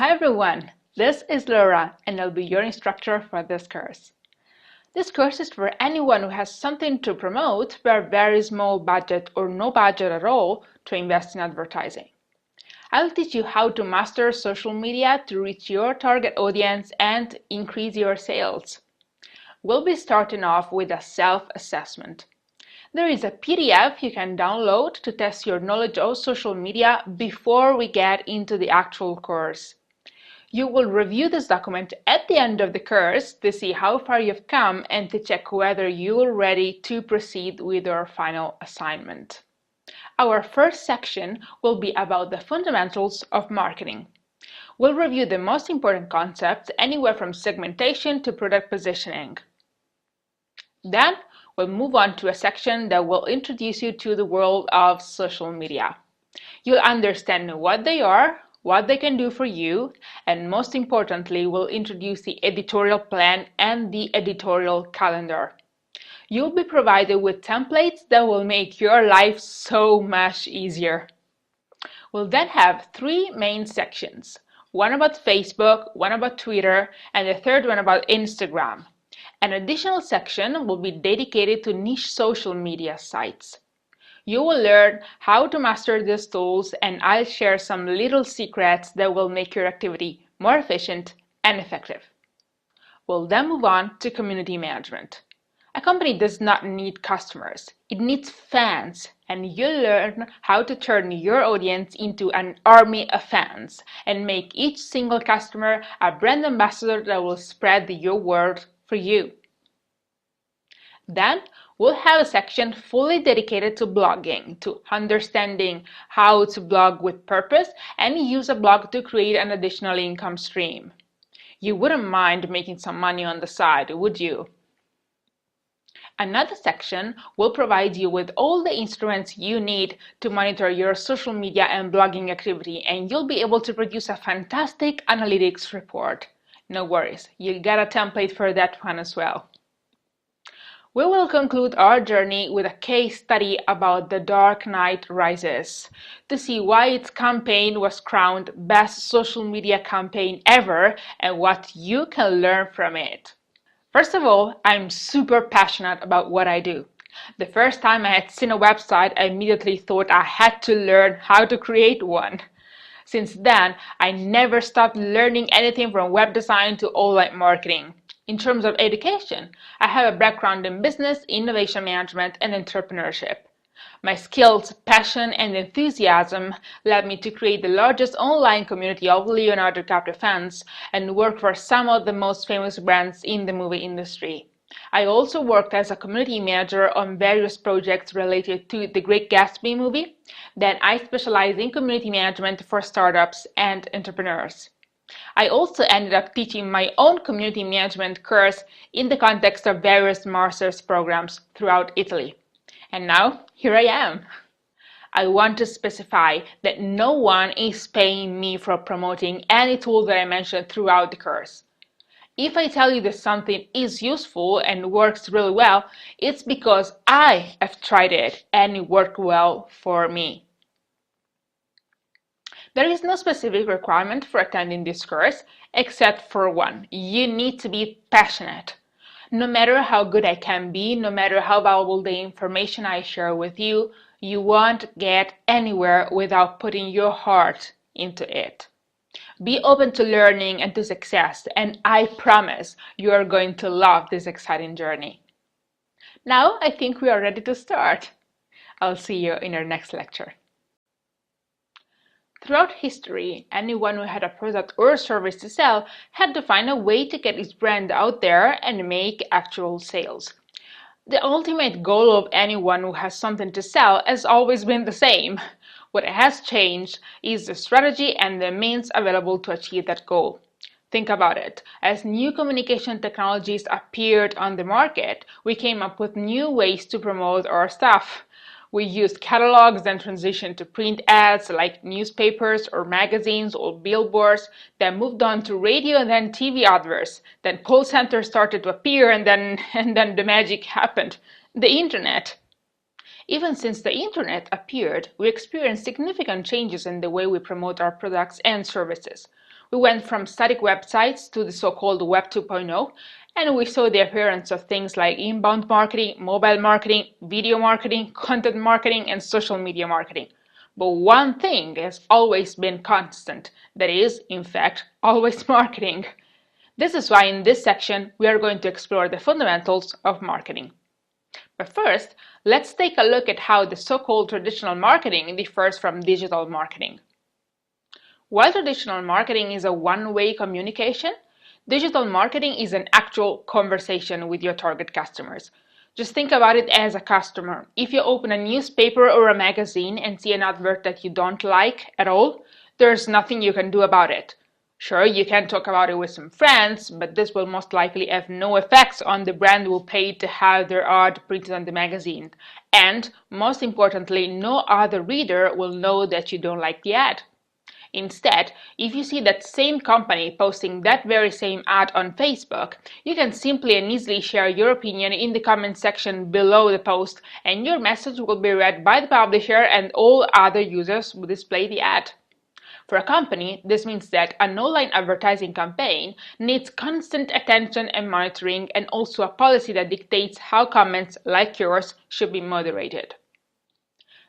Hi everyone, this is Laura and I'll be your instructor for this course. This course is for anyone who has something to promote but very small budget or no budget at all to invest in advertising. I'll teach you how to master social media to reach your target audience and increase your sales. We'll be starting off with a self-assessment. There is a PDF you can download to test your knowledge of social media before we get into the actual course. You will review this document at the end of the course to see how far you've come and to check whether you're ready to proceed with your final assignment. Our first section will be about the fundamentals of marketing. We'll review the most important concepts anywhere from segmentation to product positioning. Then we'll move on to a section that will introduce you to the world of social media. You'll understand what they are, what they can do for you, and most importantly, we'll introduce the editorial plan and the editorial calendar. You'll be provided with templates that will make your life so much easier. We'll then have three main sections, one about Facebook, one about Twitter, and the third one about Instagram. An additional section will be dedicated to niche social media sites. You will learn how to master these tools, and I'll share some little secrets that will make your activity more efficient and effective. We'll then move on to community management. A company does not need customers, it needs fans, and you'll learn how to turn your audience into an army of fans and make each single customer a brand ambassador that will spread your word for you. Then we'll have a section fully dedicated to blogging, to understanding how to blog with purpose and use a blog to create an additional income stream. You wouldn't mind making some money on the side, would you? Another section will provide you with all the instruments you need to monitor your social media and blogging activity, and you'll be able to produce a fantastic analytics report. No worries, you'll get a template for that one as well. We will conclude our journey with a case study about The Dark Knight Rises to see why its campaign was crowned best social media campaign ever and what you can learn from it. First of all, I'm super passionate about what I do. The first time I had seen a website, I immediately thought I had to learn how to create one. Since then, I never stopped learning anything from web design to online marketing. In terms of education, I have a background in business, innovation management, and entrepreneurship. My skills, passion, and enthusiasm led me to create the largest online community of Leonardo DiCaprio fans and work for some of the most famous brands in the movie industry. I also worked as a community manager on various projects related to the Great Gatsby movie. Then I specialize in community management for startups and entrepreneurs. I also ended up teaching my own community management course in the context of various master's programs throughout Italy. And now, here I am. I want to specify that no one is paying me for promoting any tool that I mentioned throughout the course. If I tell you that something is useful and works really well, it's because I have tried it and it worked well for me. There is no specific requirement for attending this course, except for one. You need to be passionate. No matter how good I can be, no matter how valuable the information I share with you, you won't get anywhere without putting your heart into it. Be open to learning and to success, and I promise you are going to love this exciting journey. Now I think we are ready to start. I'll see you in our next lecture. Throughout history, anyone who had a product or service to sell had to find a way to get his brand out there and make actual sales. The ultimate goal of anyone who has something to sell has always been the same. What has changed is the strategy and the means available to achieve that goal. Think about it. As new communication technologies appeared on the market, we came up with new ways to promote our stuff. We used catalogs, then transitioned to print ads like newspapers or magazines or billboards, then moved on to radio and then TV adverts. Then call centers started to appear and then the magic happened. The internet. Even since the internet appeared, we experienced significant changes in the way we promote our products and services. We went from static websites to the so-called Web 2.0, and we saw the appearance of things like inbound marketing, mobile marketing, video marketing, content marketing, and social media marketing. But one thing has always been constant, that is, in fact, always marketing. This is why in this section we are going to explore the fundamentals of marketing. But first, let's take a look at how the so-called traditional marketing differs from digital marketing. While traditional marketing is a one-way communication, digital marketing is an actual conversation with your target customers. Just think about it as a customer. If you open a newspaper or a magazine and see an advert that you don't like at all, there's nothing you can do about it. Sure, you can talk about it with some friends, but this will most likely have no effects on the brand who paid to have their ad printed on the magazine. And, most importantly, no other reader will know that you don't like the ad. Instead, if you see that same company posting that very same ad on Facebook, you can simply and easily share your opinion in the comment section below the post, and your message will be read by the publisher and all other users will display the ad. For a company, this means that an online advertising campaign needs constant attention and monitoring, and also a policy that dictates how comments like yours should be moderated.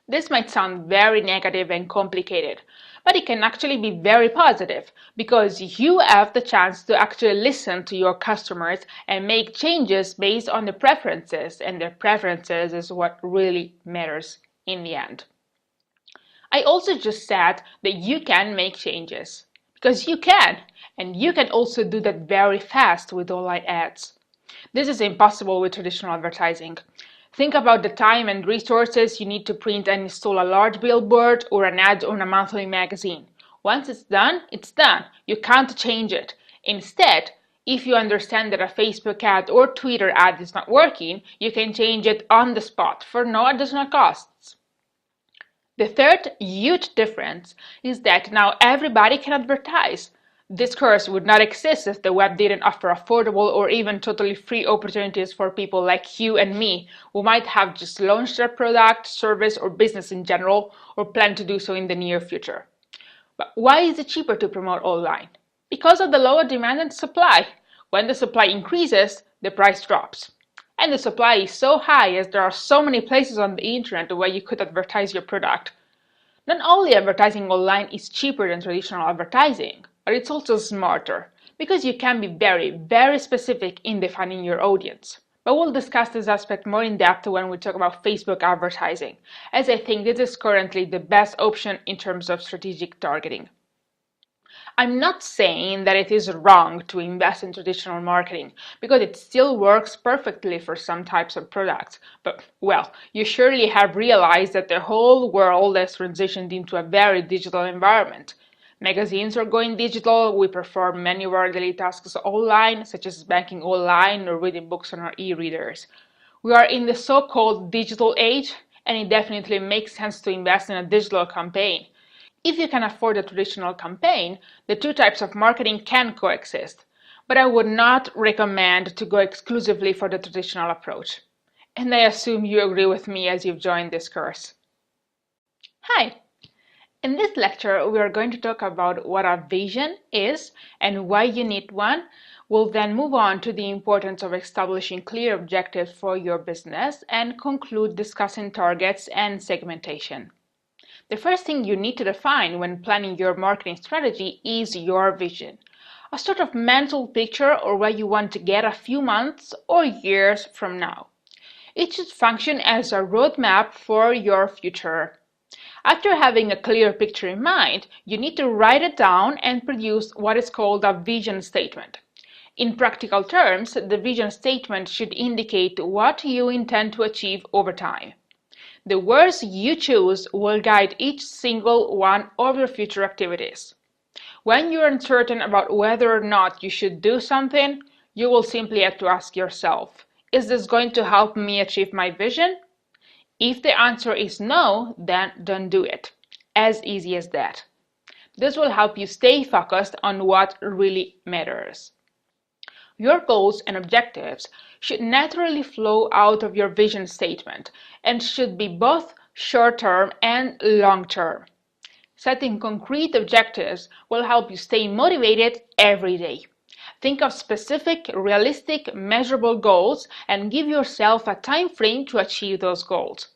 This might sound very negative and complicated, but it can actually be very positive because you have the chance to actually listen to your customers and make changes based on their preferences, and their preferences is what really matters in the end. I also just said that you can make changes, because you can, and you can also do that very fast with online ads. This is impossible with traditional advertising. Think about the time and resources you need to print and install a large billboard or an ad on a monthly magazine. Once it's done, it's done. You can't change it. Instead, if you understand that a Facebook ad or Twitter ad is not working, you can change it on the spot for no additional costs. The third huge difference is that now everybody can advertise. This course would not exist if the web didn't offer affordable or even totally free opportunities for people like you and me who might have just launched their product, service, or business in general, or plan to do so in the near future. But why is it cheaper to promote online? Because of the lower demand and supply. When the supply increases, the price drops. And the supply is so high as there are so many places on the internet where you could advertise your product. Not only advertising online is cheaper than traditional advertising, but it's also smarter, because you can be very, very specific in defining your audience. But we'll discuss this aspect more in depth when we talk about Facebook advertising, as I think this is currently the best option in terms of strategic targeting. I'm not saying that it is wrong to invest in traditional marketing, because it still works perfectly for some types of products. But, well, you surely have realized that the whole world has transitioned into a very digital environment. Magazines are going digital, we perform many of our daily tasks online, such as banking online or reading books on our e-readers. We are in the so-called digital age, and it definitely makes sense to invest in a digital campaign. If you can afford a traditional campaign, the two types of marketing can coexist, but I would not recommend to go exclusively for the traditional approach. And I assume you agree with me as you've joined this course. Hi! In this lecture, we are going to talk about what a vision is and why you need one. We'll then move on to the importance of establishing clear objectives for your business and conclude discussing targets and segmentation. The first thing you need to define when planning your marketing strategy is your vision, a sort of mental picture or where you want to get a few months or years from now. It should function as a roadmap for your future. After having a clear picture in mind, you need to write it down and produce what is called a vision statement. In practical terms, the vision statement should indicate what you intend to achieve over time. The words you choose will guide each single one of your future activities. When you're uncertain about whether or not you should do something, you will simply have to ask yourself, is this going to help me achieve my vision? If the answer is no, then don't do it. As easy as that. This will help you stay focused on what really matters. Your goals and objectives should naturally flow out of your vision statement and should be both short-term and long-term. Setting concrete objectives will help you stay motivated every day. Think of specific, realistic, measurable goals and give yourself a time frame to achieve those goals.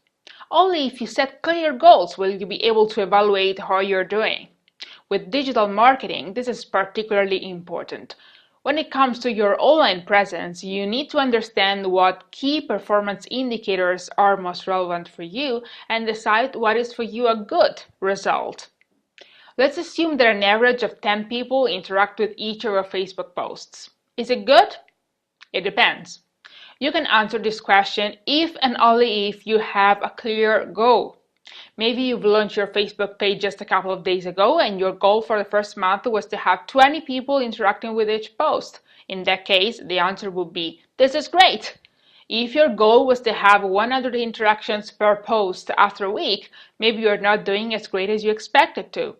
Only if you set clear goals will you be able to evaluate how you're doing. With digital marketing, this is particularly important. When it comes to your online presence, you need to understand what key performance indicators are most relevant for you and decide what is for you a good result. Let's assume that an average of 10 people interact with each of your Facebook posts. Is it good? It depends. You can answer this question if and only if you have a clear goal. Maybe you've launched your Facebook page just a couple of days ago and your goal for the first month was to have 20 people interacting with each post. In that case, the answer would be, this is great. If your goal was to have 100 interactions per post after a week, maybe you're not doing as great as you expected to.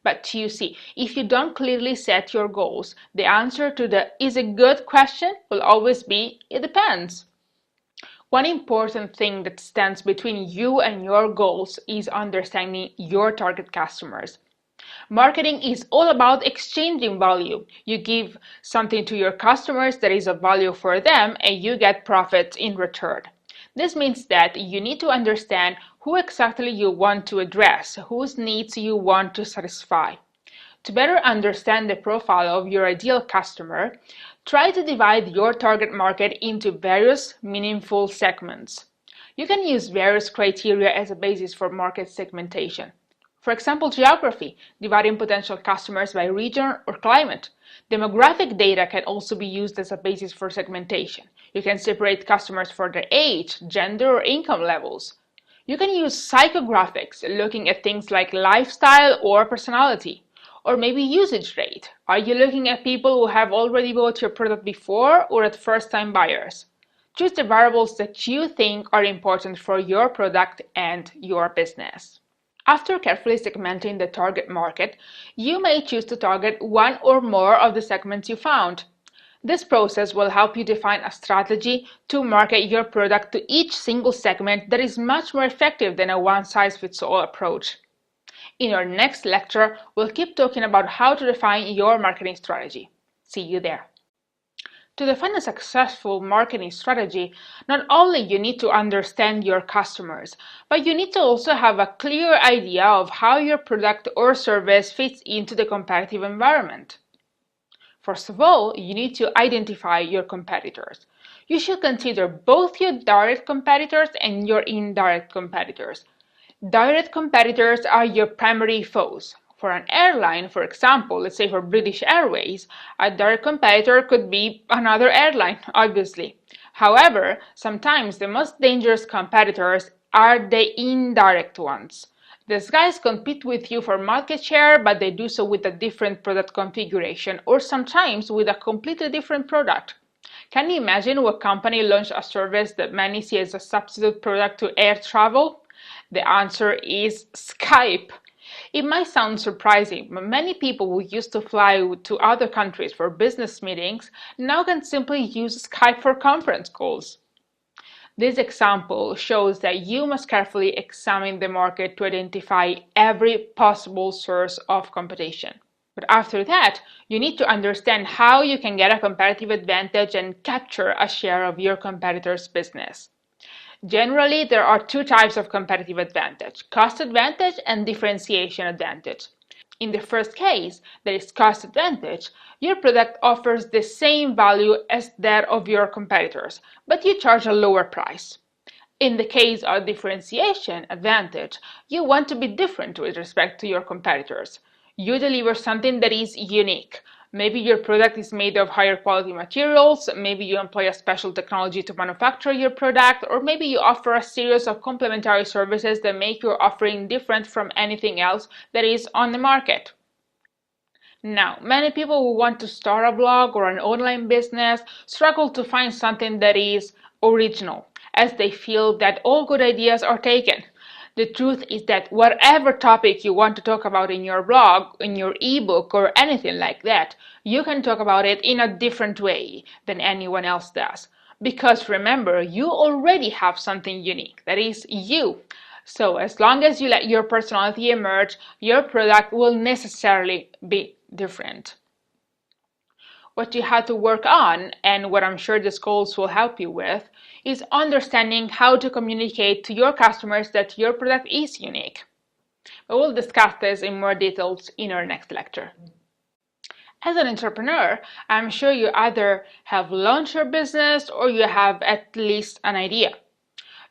But you see, if you don't clearly set your goals, the answer to the "is it good" question will always be "it depends." One important thing that stands between you and your goals is understanding your target customers. Marketing is all about exchanging value. You give something to your customers that is of value for them and you get profits in return. This means that you need to understand who exactly you want to address, whose needs you want to satisfy. To better understand the profile of your ideal customer, try to divide your target market into various meaningful segments. You can use various criteria as a basis for market segmentation. For example, geography, dividing potential customers by region or climate. Demographic data can also be used as a basis for segmentation. You can separate customers for their age, gender, or income levels. You can use psychographics, looking at things like lifestyle or personality. Or maybe usage rate. Are you looking at people who have already bought your product before or at first-time buyers? Choose the variables that you think are important for your product and your business. After carefully segmenting the target market, you may choose to target one or more of the segments you found. This process will help you define a strategy to market your product to each single segment that is much more effective than a one-size-fits-all approach. In our next lecture, we'll keep talking about how to define your marketing strategy. See you there. To define a successful marketing strategy, not only you need to understand your customers, but you need to also have a clear idea of how your product or service fits into the competitive environment. First of all, you need to identify your competitors. You should consider both your direct competitors and your indirect competitors. Direct competitors are your primary foes. For an airline, for example, let's say for British Airways, a direct competitor could be another airline, obviously. However, sometimes the most dangerous competitors are the indirect ones. These guys compete with you for market share, but they do so with a different product configuration or sometimes with a completely different product. Can you imagine what company launched a service that many see as a substitute product to air travel? The answer is Skype. It might sound surprising, but many people who used to fly to other countries for business meetings now can simply use Skype for conference calls. This example shows that you must carefully examine the market to identify every possible source of competition. But after that, you need to understand how you can get a competitive advantage and capture a share of your competitor's business. Generally, there are two types of competitive advantage: cost advantage and differentiation advantage. In the first case, that is cost advantage, your product offers the same value as that of your competitors, but you charge a lower price. In the case of differentiation advantage, you want to be different with respect to your competitors. You deliver something that is unique. Maybe your product is made of higher quality materials, maybe you employ a special technology to manufacture your product, or maybe you offer a series of complementary services that make your offering different from anything else that is on the market. Now, many people who want to start a blog or an online business struggle to find something that is original, as they feel that all good ideas are taken. The truth is that whatever topic you want to talk about in your blog, in your ebook, or anything like that, you can talk about it in a different way than anyone else does. Because remember, you already have something unique. That is you. So as long as you let your personality emerge, your product will necessarily be different. What you have to work on, and what I'm sure this course will help you with, is understanding how to communicate to your customers that your product is unique. We will discuss this in more details in our next lecture. As an entrepreneur, I'm sure you either have launched your business or you have at least an idea.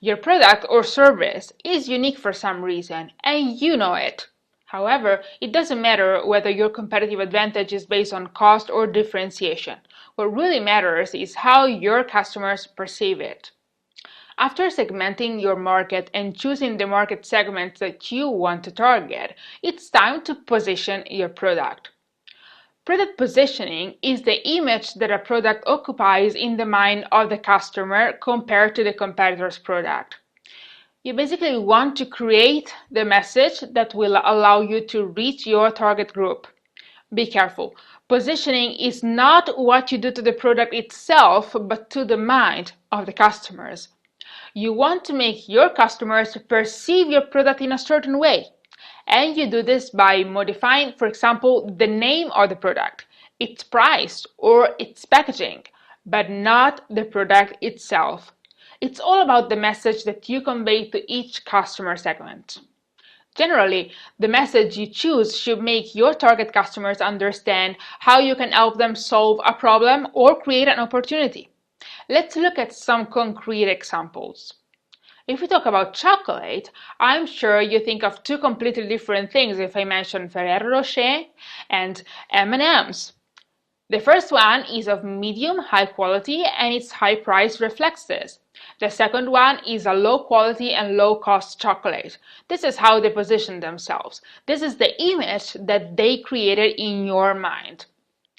Your product or service is unique for some reason, and you know it. However, it doesn't matter whether your competitive advantage is based on cost or differentiation. What really matters is how your customers perceive it. After segmenting your market and choosing the market segments that you want to target, it's time to position your product. Product positioning is the image that a product occupies in the mind of the customer compared to the competitor's product. You basically want to create the message that will allow you to reach your target group. Be careful. Positioning is not what you do to the product itself, but to the mind of the customers. You want to make your customers perceive your product in a certain way. And you do this by modifying, for example, the name of the product, its price, or its packaging, but not the product itself. It's all about the message that you convey to each customer segment. Generally, the message you choose should make your target customers understand how you can help them solve a problem or create an opportunity. Let's look at some concrete examples. If we talk about chocolate, I'm sure you think of two completely different things if I mention Ferrero Rocher and M&M's. The first one is of medium high quality and its high price reflects this. The second one is a low quality and low cost chocolate. This is how they position themselves. This is the image that they created in your mind.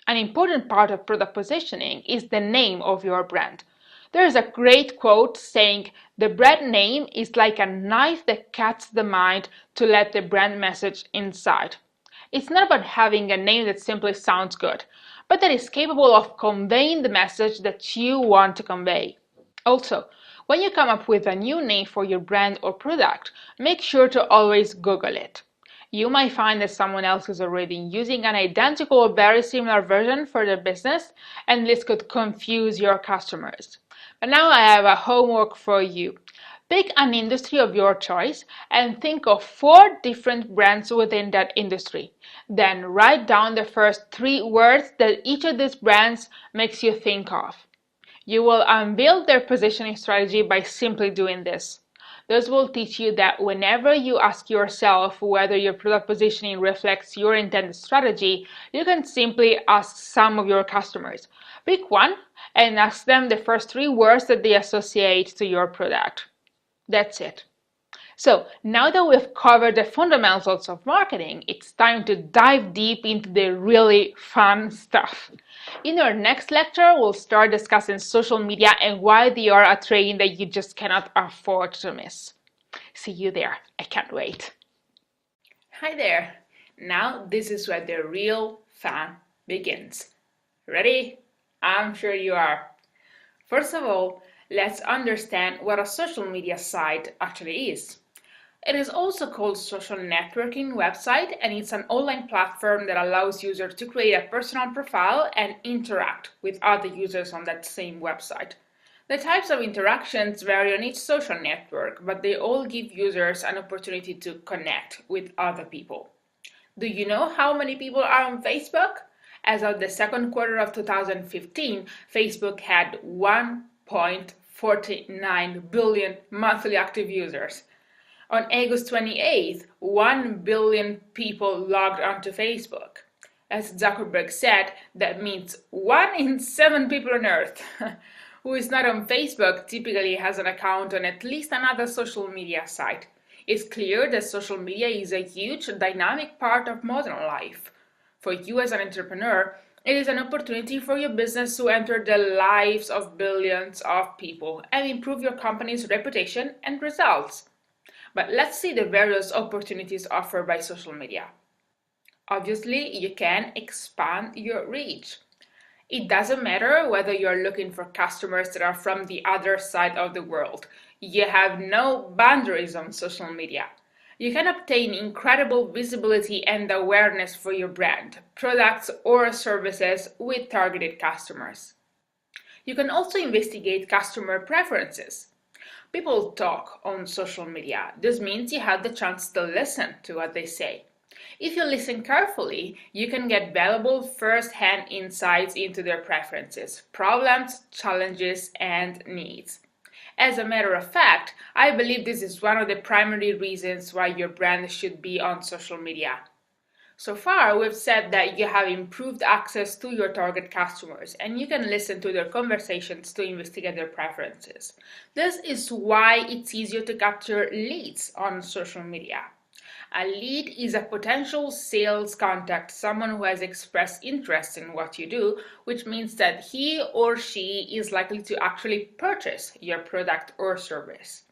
An important part of product positioning is the name of your brand. There is a great quote saying, "The brand name is like a knife that cuts the mind to let the brand message inside." It's not about having a name that simply sounds good, but that is capable of conveying the message that you want to convey. Also, when you come up with a new name for your brand or product, make sure to always Google it. You might find that someone else is already using an identical or very similar version for their business, and this could confuse your customers. But now I have a homework for you. Pick an industry of your choice and think of 4 different brands within that industry. Then write down the first 3 words that each of these brands makes you think of. You will unveil their positioning strategy by simply doing this. This will teach you that whenever you ask yourself whether your product positioning reflects your intended strategy, you can simply ask some of your customers. Pick one and ask them the first 3 words that they associate to your product. That's it. So now that we've covered the fundamentals of marketing, it's time to dive deep into the really fun stuff. In our next lecture, we'll start discussing social media and why they are a train that you just cannot afford to miss. See you there. I can't wait. Hi there. Now this is where the real fun begins. Ready? I'm sure you are. First of all, let's understand what a social media site actually is. It is also called social networking website, and it's an online platform that allows users to create a personal profile and interact with other users on that same website. The types of interactions vary on each social network, but they all give users an opportunity to connect with other people. Do you know how many people are on Facebook? As of the second quarter of 2015, Facebook had 1.49 billion monthly active users. On August 28th, 1 billion people logged onto Facebook. As Zuckerberg said, that means 1 in 7 people on Earth who is not on Facebook typically has an account on at least another social media site. It's clear that social media is a huge, dynamic part of modern life. For you as an entrepreneur, it is an opportunity for your business to enter the lives of billions of people and improve your company's reputation and results. But let's see the various opportunities offered by social media. Obviously, you can expand your reach. It doesn't matter whether you're looking for customers that are from the other side of the world. You have no boundaries on social media. You can obtain incredible visibility and awareness for your brand, products, or services with targeted customers. You can also investigate customer preferences. People talk on social media. This means you have the chance to listen to what they say. If you listen carefully, you can get valuable first-hand insights into their preferences, problems, challenges, and needs. As a matter of fact, I believe this is one of the primary reasons why your brand should be on social media. So far, we've said that you have improved access to your target customers and you can listen to their conversations to investigate their preferences. This is why it's easier to capture leads on social media. A lead is a potential sales contact, someone who has expressed interest in what you do, which means that he or she is likely to actually purchase your product or service.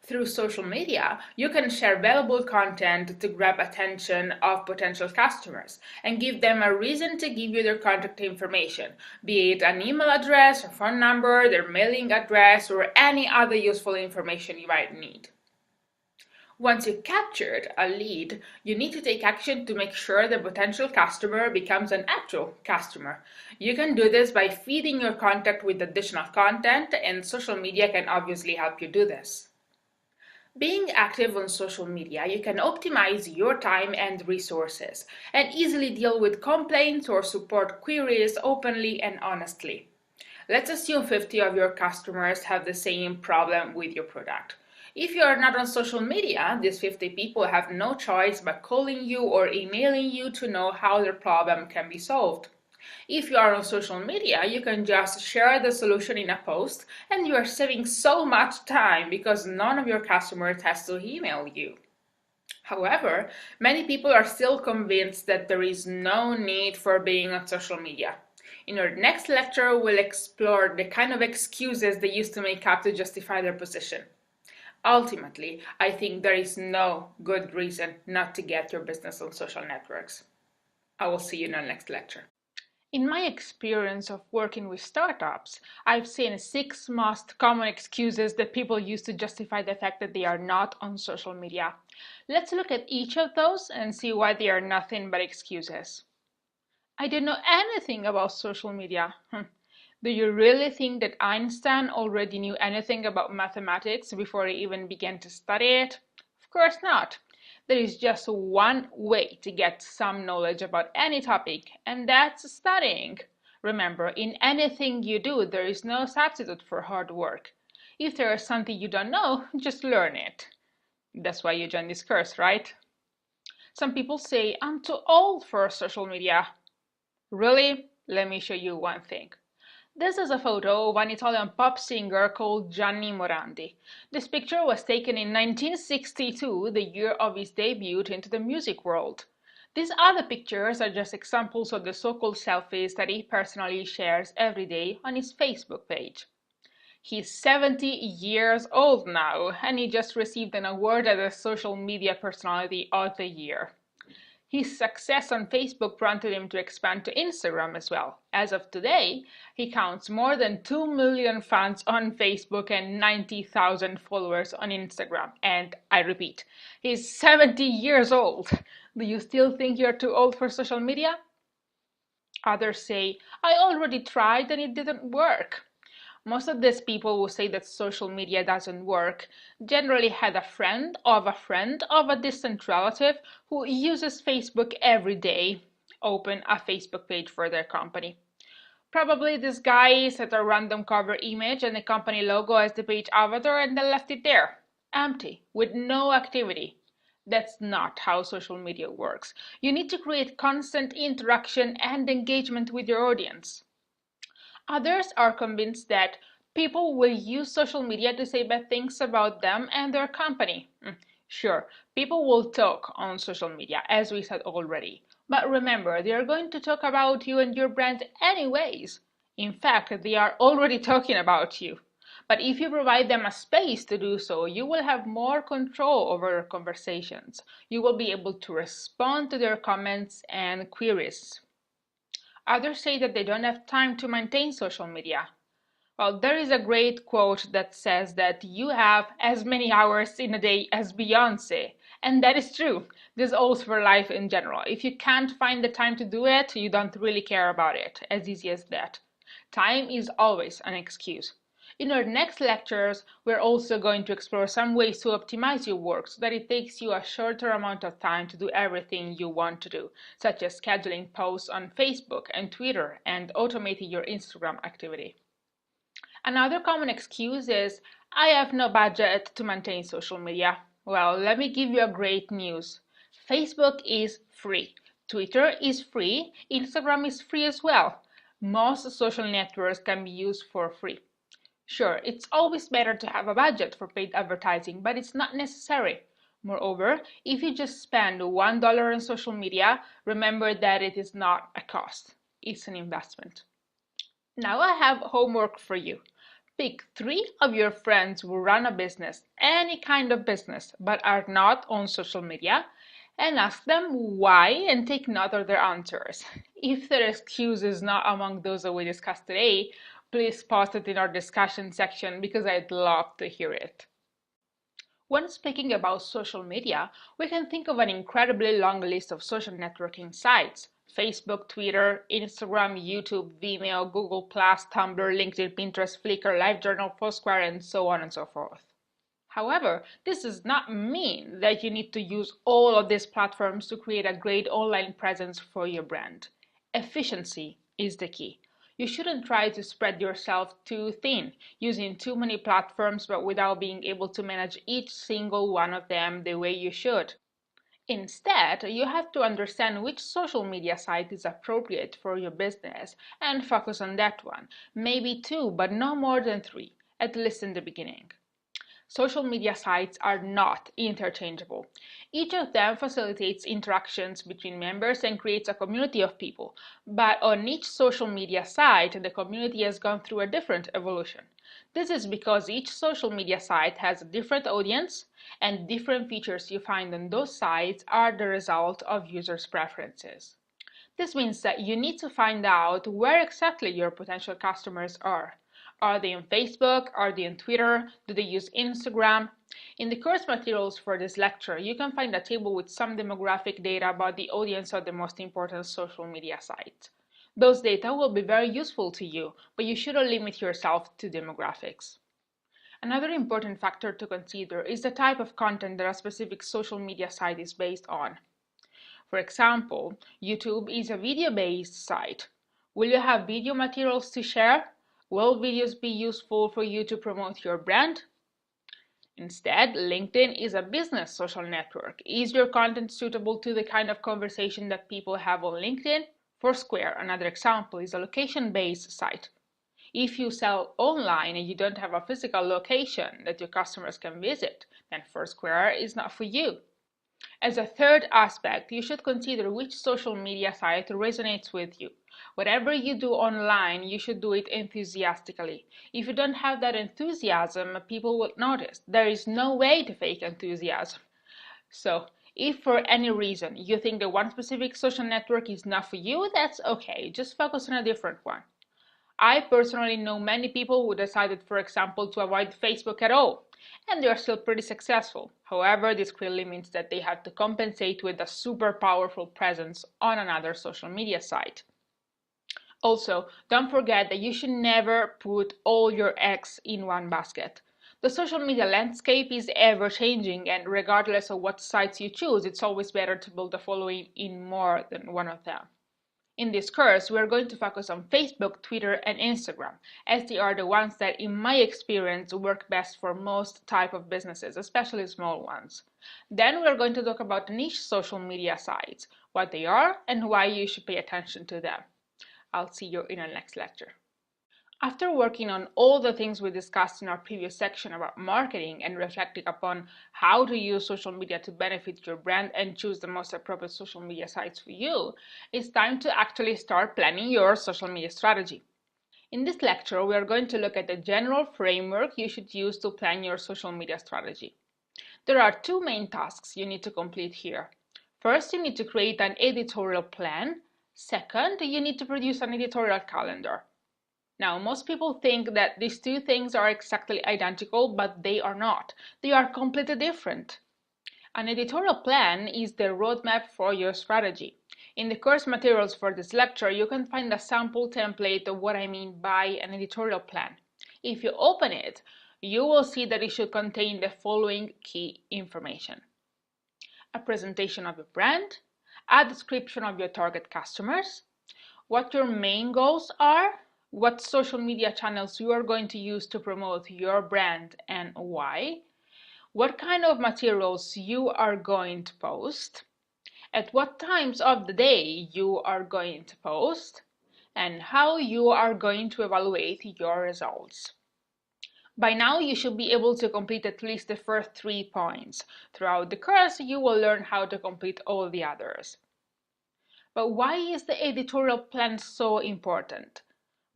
Through social media, you can share valuable content to grab attention of potential customers and give them a reason to give you their contact information, be it an email address, a phone number, their mailing address, or any other useful information you might need. Once you've captured a lead, you need to take action to make sure the potential customer becomes an actual customer. You can do this by feeding your contact with additional content, and social media can obviously help you do this. Being active on social media, you can optimize your time and resources and easily deal with complaints or support queries openly and honestly. Let's assume 50 of your customers have the same problem with your product. If you are not on social media, these 50 people have no choice but calling you or emailing you to know how their problem can be solved. If you are on social media, you can just share the solution in a post and you are saving so much time because none of your customers has to email you. However, many people are still convinced that there is no need for being on social media. In our next lecture, we'll explore the kind of excuses they used to make up to justify their position. Ultimately, I think there is no good reason not to get your business on social networks. I will see you in our next lecture. In my experience of working with startups, I've seen 6 most common excuses that people use to justify the fact that they are not on social media. Let's look at each of those and see why they are nothing but excuses. I didn't know anything about social media. Do you really think that Einstein already knew anything about mathematics before he even began to study it? Of course not. There is just one way to get some knowledge about any topic, and that's studying. Remember, in anything you do, there is no substitute for hard work. If there is something you don't know, just learn it. That's why you joined this course, right? Some people say, I'm too old for social media. Really? Let me show you one thing. This is a photo of an Italian pop singer called Gianni Morandi. This picture was taken in 1962, the year of his debut into the music world. These other pictures are just examples of the so-called selfies that he personally shares every day on his Facebook page. He's 70 years old now, and he just received an award as a Social Media Personality of the Year. His success on Facebook prompted him to expand to Instagram as well. As of today, he counts more than 2 million fans on Facebook and 90,000 followers on Instagram. And I repeat, he's 70 years old. Do you still think you're too old for social media? Others say, I already tried and it didn't work. Most of these people who say that social media doesn't work generally had a friend of a distant relative who uses Facebook every day open a Facebook page for their company. Probably this guy set a random cover image and the company logo as the page avatar and then left it there, empty, with no activity. That's not how social media works. You need to create constant interaction and engagement with your audience. Others are convinced that people will use social media to say bad things about them and their company. Sure, people will talk on social media, as we said already. But remember, they are going to talk about you and your brand anyways. In fact, they are already talking about you. But if you provide them a space to do so, you will have more control over your conversations. You will be able to respond to their comments and queries. Others say that they don't have time to maintain social media. Well, there is a great quote that says that you have as many hours in a day as Beyoncé. And that is true. This holds for life in general. If you can't find the time to do it, you don't really care about it. As easy as that. Time is always an excuse. In our next lectures, we're also going to explore some ways to optimize your work so that it takes you a shorter amount of time to do everything you want to do, such as scheduling posts on Facebook and Twitter and automating your Instagram activity. Another common excuse is, I have no budget to maintain social media. Well, let me give you a great news. Facebook is free. Twitter is free. Instagram is free as well. Most social networks can be used for free. Sure, it's always better to have a budget for paid advertising, but it's not necessary. Moreover, if you just spend $1 on social media, remember that it is not a cost. It's an investment. Now I have homework for you. Pick 3 of your friends who run a business, any kind of business, but are not on social media, and ask them why and take note of their answers. If their excuse is not among those that we discussed today, please post it in our discussion section because I'd love to hear it. When speaking about social media, we can think of an incredibly long list of social networking sites. Facebook, Twitter, Instagram, YouTube, Vimeo, Google+, Tumblr, LinkedIn, Pinterest, Flickr, LiveJournal, Foursquare, and so on and so forth. However, this does not mean that you need to use all of these platforms to create a great online presence for your brand. Efficiency is the key. You shouldn't try to spread yourself too thin, using too many platforms but without being able to manage each single one of them the way you should. Instead, you have to understand which social media site is appropriate for your business and focus on that one. Maybe 2, but no more than 3, at least in the beginning. Social media sites are not interchangeable. Each of them facilitates interactions between members and creates a community of people, but on each social media site, the community has gone through a different evolution. This is because each social media site has a different audience, and different features you find on those sites are the result of users' preferences. This means that you need to find out where exactly your potential customers are. Are they on Facebook? Are they on Twitter? Do they use Instagram? In the course materials for this lecture, you can find a table with some demographic data about the audience of the most important social media sites. Those data will be very useful to you, but you shouldn't limit yourself to demographics. Another important factor to consider is the type of content that a specific social media site is based on. For example, YouTube is a video-based site. Will you have video materials to share? Will videos be useful for you to promote your brand? Instead, LinkedIn is a business social network. Is your content suitable to the kind of conversation that people have on LinkedIn? Foursquare, another example, is a location-based site. If you sell online and you don't have a physical location that your customers can visit, then Foursquare is not for you. As a third aspect, you should consider which social media site resonates with you. Whatever you do online, you should do it enthusiastically. If you don't have that enthusiasm, people will notice. There is no way to fake enthusiasm. So, if for any reason you think that one specific social network is not for you, that's okay. Just focus on a different one. I personally know many people who decided, for example, to avoid Facebook at all, and they are still pretty successful. However, this clearly means that they had to compensate with a super powerful presence on another social media site. Also, don't forget that you should never put all your eggs in one basket. The social media landscape is ever changing, and regardless of what sites you choose, it's always better to build a following in more than one of them. In this course, we are going to focus on Facebook, Twitter, and Instagram, as they are the ones that, in my experience, work best for most type of businesses, especially small ones. Then we are going to talk about niche social media sites, what they are, and why you should pay attention to them. I'll see you in our next lecture. After working on all the things we discussed in our previous section about marketing and reflecting upon how to use social media to benefit your brand and choose the most appropriate social media sites for you, it's time to actually start planning your social media strategy. In this lecture, we are going to look at the general framework you should use to plan your social media strategy. There are 2 main tasks you need to complete here. First, you need to create an editorial plan. Second, you need to produce an editorial calendar. Now, most people think that these two things are exactly identical, but they are not. They are completely different. An editorial plan is the roadmap for your strategy. In the course materials for this lecture, you can find a sample template of what I mean by an editorial plan. If you open it, you will see that it should contain the following key information: a presentation of your brand, a description of your target customers, what your main goals are, what social media channels you are going to use to promote your brand and why, what kind of materials you are going to post, at what times of the day you are going to post, and how you are going to evaluate your results. By now, you should be able to complete at least the first 3 points. Throughout the course, you will learn how to complete all the others. But why is the editorial plan so important?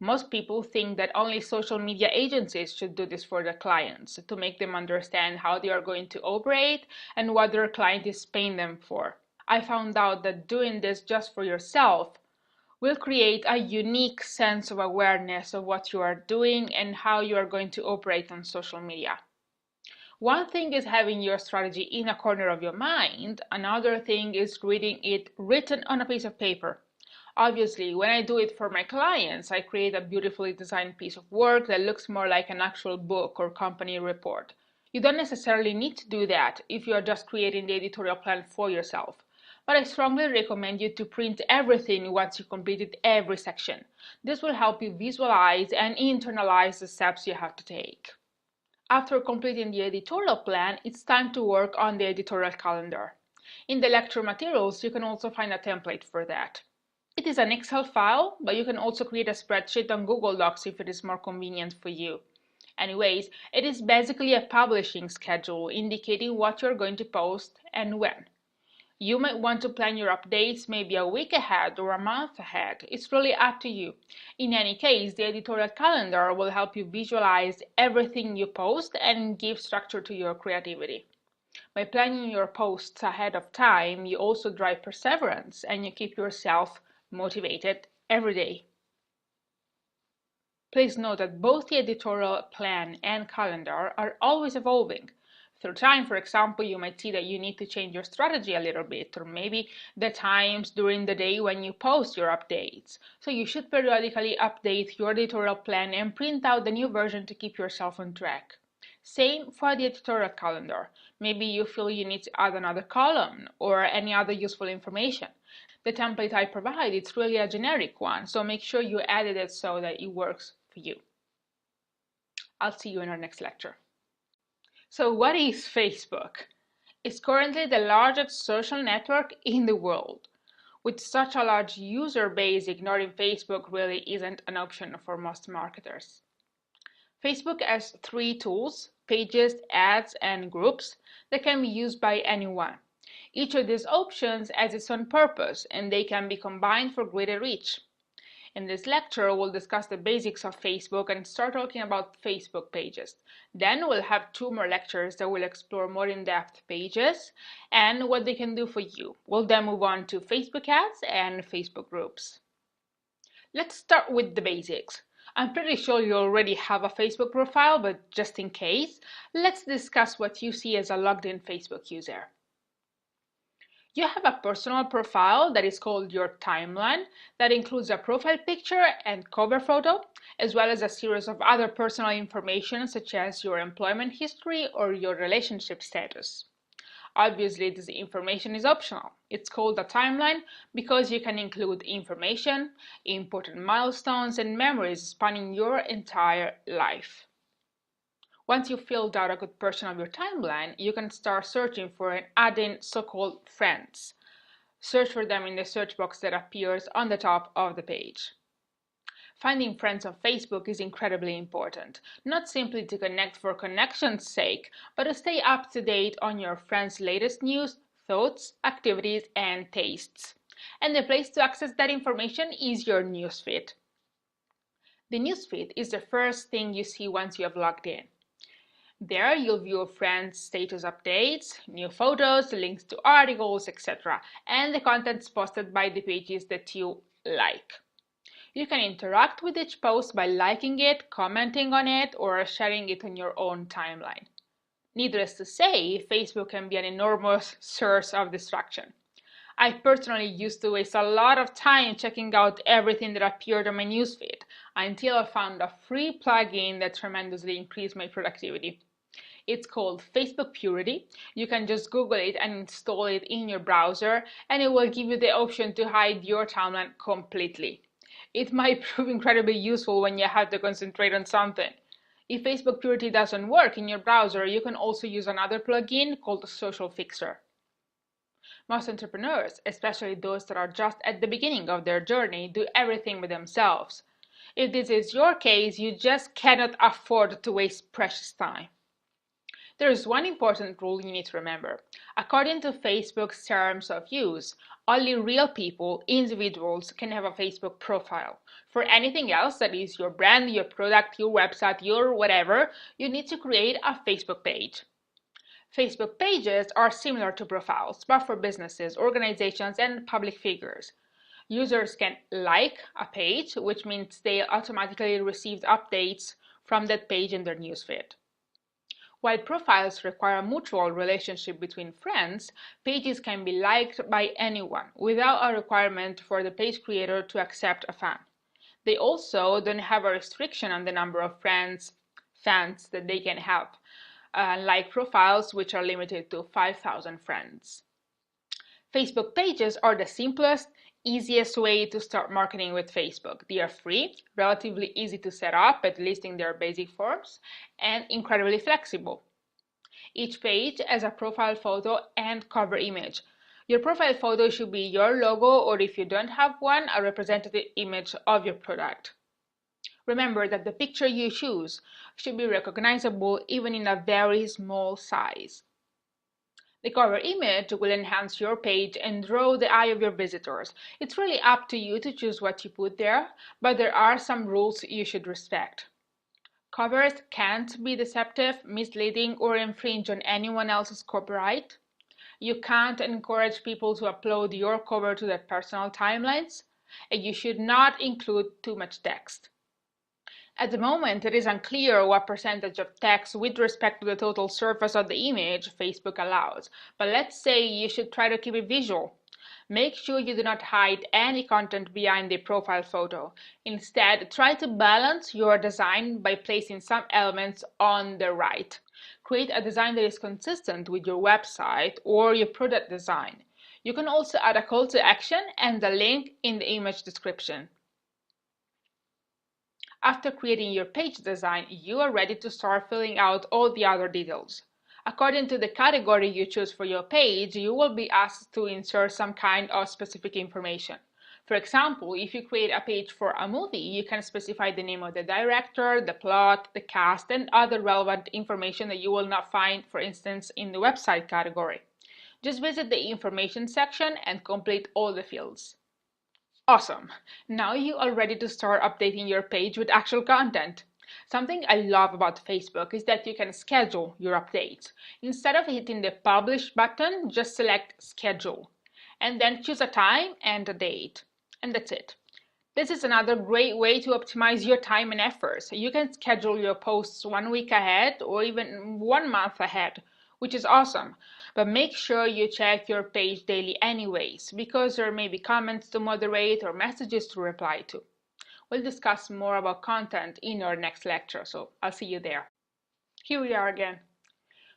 Most people think that only social media agencies should do this for their clients to make them understand how they are going to operate and what their client is paying them for. I found out that doing this just for yourself will create a unique sense of awareness of what you are doing and how you are going to operate on social media. One thing is having your strategy in a corner of your mind, another thing is reading it written on a piece of paper. Obviously, when I do it for my clients, I create a beautifully designed piece of work that looks more like an actual book or company report. You don't necessarily need to do that if you are just creating the editorial plan for yourself. But I strongly recommend you to print everything once you completed every section. This will help you visualize and internalize the steps you have to take. After completing the editorial plan, it's time to work on the editorial calendar. In the lecture materials, you can also find a template for that. It is an Excel file, but you can also create a spreadsheet on Google Docs if it is more convenient for you. Anyways, it is basically a publishing schedule indicating what you're going to post and when. You might want to plan your updates maybe a week ahead or a month ahead. It's really up to you. In any case, the editorial calendar will help you visualize everything you post and give structure to your creativity. By planning your posts ahead of time, you also drive perseverance and you keep yourself motivated every day. Please note that both the editorial plan and calendar are always evolving. Through time, for example, you might see that you need to change your strategy a little bit, or maybe the times during the day when you post your updates. So you should periodically update your editorial plan and print out the new version to keep yourself on track. Same for the editorial calendar. Maybe you feel you need to add another column or any other useful information. The template I provide, it's really a generic one, so make sure you edit it so that it works for you. I'll see you in our next lecture. So what is Facebook? It's currently the largest social network in the world. With such a large user base, ignoring Facebook really isn't an option for most marketers. Facebook has 3 tools: pages, ads, and groups that can be used by anyone. Each of these options has its own purpose, and they can be combined for greater reach. In this lecture, we'll discuss the basics of Facebook and start talking about Facebook pages. Then we'll have 2 more lectures that will explore more in-depth pages and what they can do for you. We'll then move on to Facebook ads and Facebook groups. Let's start with the basics. I'm pretty sure you already have a Facebook profile, but just in case, let's discuss what you see as a logged-in Facebook user. You have a personal profile that is called your timeline that includes a profile picture and cover photo, as well as a series of other personal information such as your employment history or your relationship status. Obviously, this information is optional. It's called a timeline because you can include information, important milestones, and memories spanning your entire life. Once you've filled out a good portion of your timeline, you can start searching for and adding so-called friends. Search for them in the search box that appears on the top of the page. Finding friends on Facebook is incredibly important, not simply to connect for connection's sake, but to stay up to date on your friends' latest news, thoughts, activities, and tastes. And the place to access that information is your newsfeed. The newsfeed is the first thing you see once you have logged in. There you'll view friends' status updates, new photos, links to articles, etc., and the contents posted by the pages that you like. You can interact with each post by liking it, commenting on it, or sharing it on your own timeline. Needless to say, Facebook can be an enormous source of distraction. I personally used to waste a lot of time checking out everything that appeared on my newsfeed until I found a free plugin that tremendously increased my productivity. It's called Facebook Purity. You can just Google it and install it in your browser, and it will give you the option to hide your timeline completely. It might prove incredibly useful when you have to concentrate on something. If Facebook Purity doesn't work in your browser, you can also use another plugin called Social Fixer. Most entrepreneurs, especially those that are just at the beginning of their journey, do everything by themselves. If this is your case, you just cannot afford to waste precious time. There is one important rule you need to remember. According to Facebook's terms of use, only real people, individuals, can have a Facebook profile. For anything else, that is your brand, your product, your website, your whatever, you need to create a Facebook page. Facebook pages are similar to profiles, but for businesses, organizations, and public figures. Users can like a page, which means they automatically receive updates from that page in their newsfeed. While profiles require a mutual relationship between friends, pages can be liked by anyone without a requirement for the page creator to accept a fan. They also don't have a restriction on the number of fans that they can have, like profiles which are limited to 5,000 friends. Facebook pages are the simplest, easiest way to start marketing with Facebook. They are free, relatively easy to set up, at least in their basic forms, and incredibly flexible. Each page has a profile photo and cover image. Your profile photo should be your logo, or if you don't have one, a representative image of your product. Remember that the picture you choose should be recognizable even in a very small size. The cover image will enhance your page and draw the eye of your visitors. It's really up to you to choose what you put there, but there are some rules you should respect. Covers can't be deceptive, misleading, or infringe on anyone else's copyright. You can't encourage people to upload your cover to their personal timelines, and you should not include too much text. At the moment, it is unclear what percentage of text with respect to the total surface of the image Facebook allows, but let's say you should try to keep it visual. Make sure you do not hide any content behind the profile photo. Instead, try to balance your design by placing some elements on the right. Create a design that is consistent with your website or your product design. You can also add a call to action and a link in the image description. After creating your page design, you are ready to start filling out all the other details. According to the category you choose for your page, you will be asked to insert some kind of specific information. For example, if you create a page for a movie, you can specify the name of the director, the plot, the cast, and other relevant information that you will not find, for instance, in the website category. Just visit the information section and complete all the fields. Awesome! Now you are ready to start updating your page with actual content. Something I love about Facebook is that you can schedule your updates. Instead of hitting the Publish button, just select Schedule, and then choose a time and a date. And that's it. This is another great way to optimize your time and efforts. You can schedule your posts 1 week ahead or even 1 month ahead, which is awesome. But make sure you check your page daily anyways, because there may be comments to moderate or messages to reply to. We'll discuss more about content in our next lecture, so I'll see you there. Here we are again.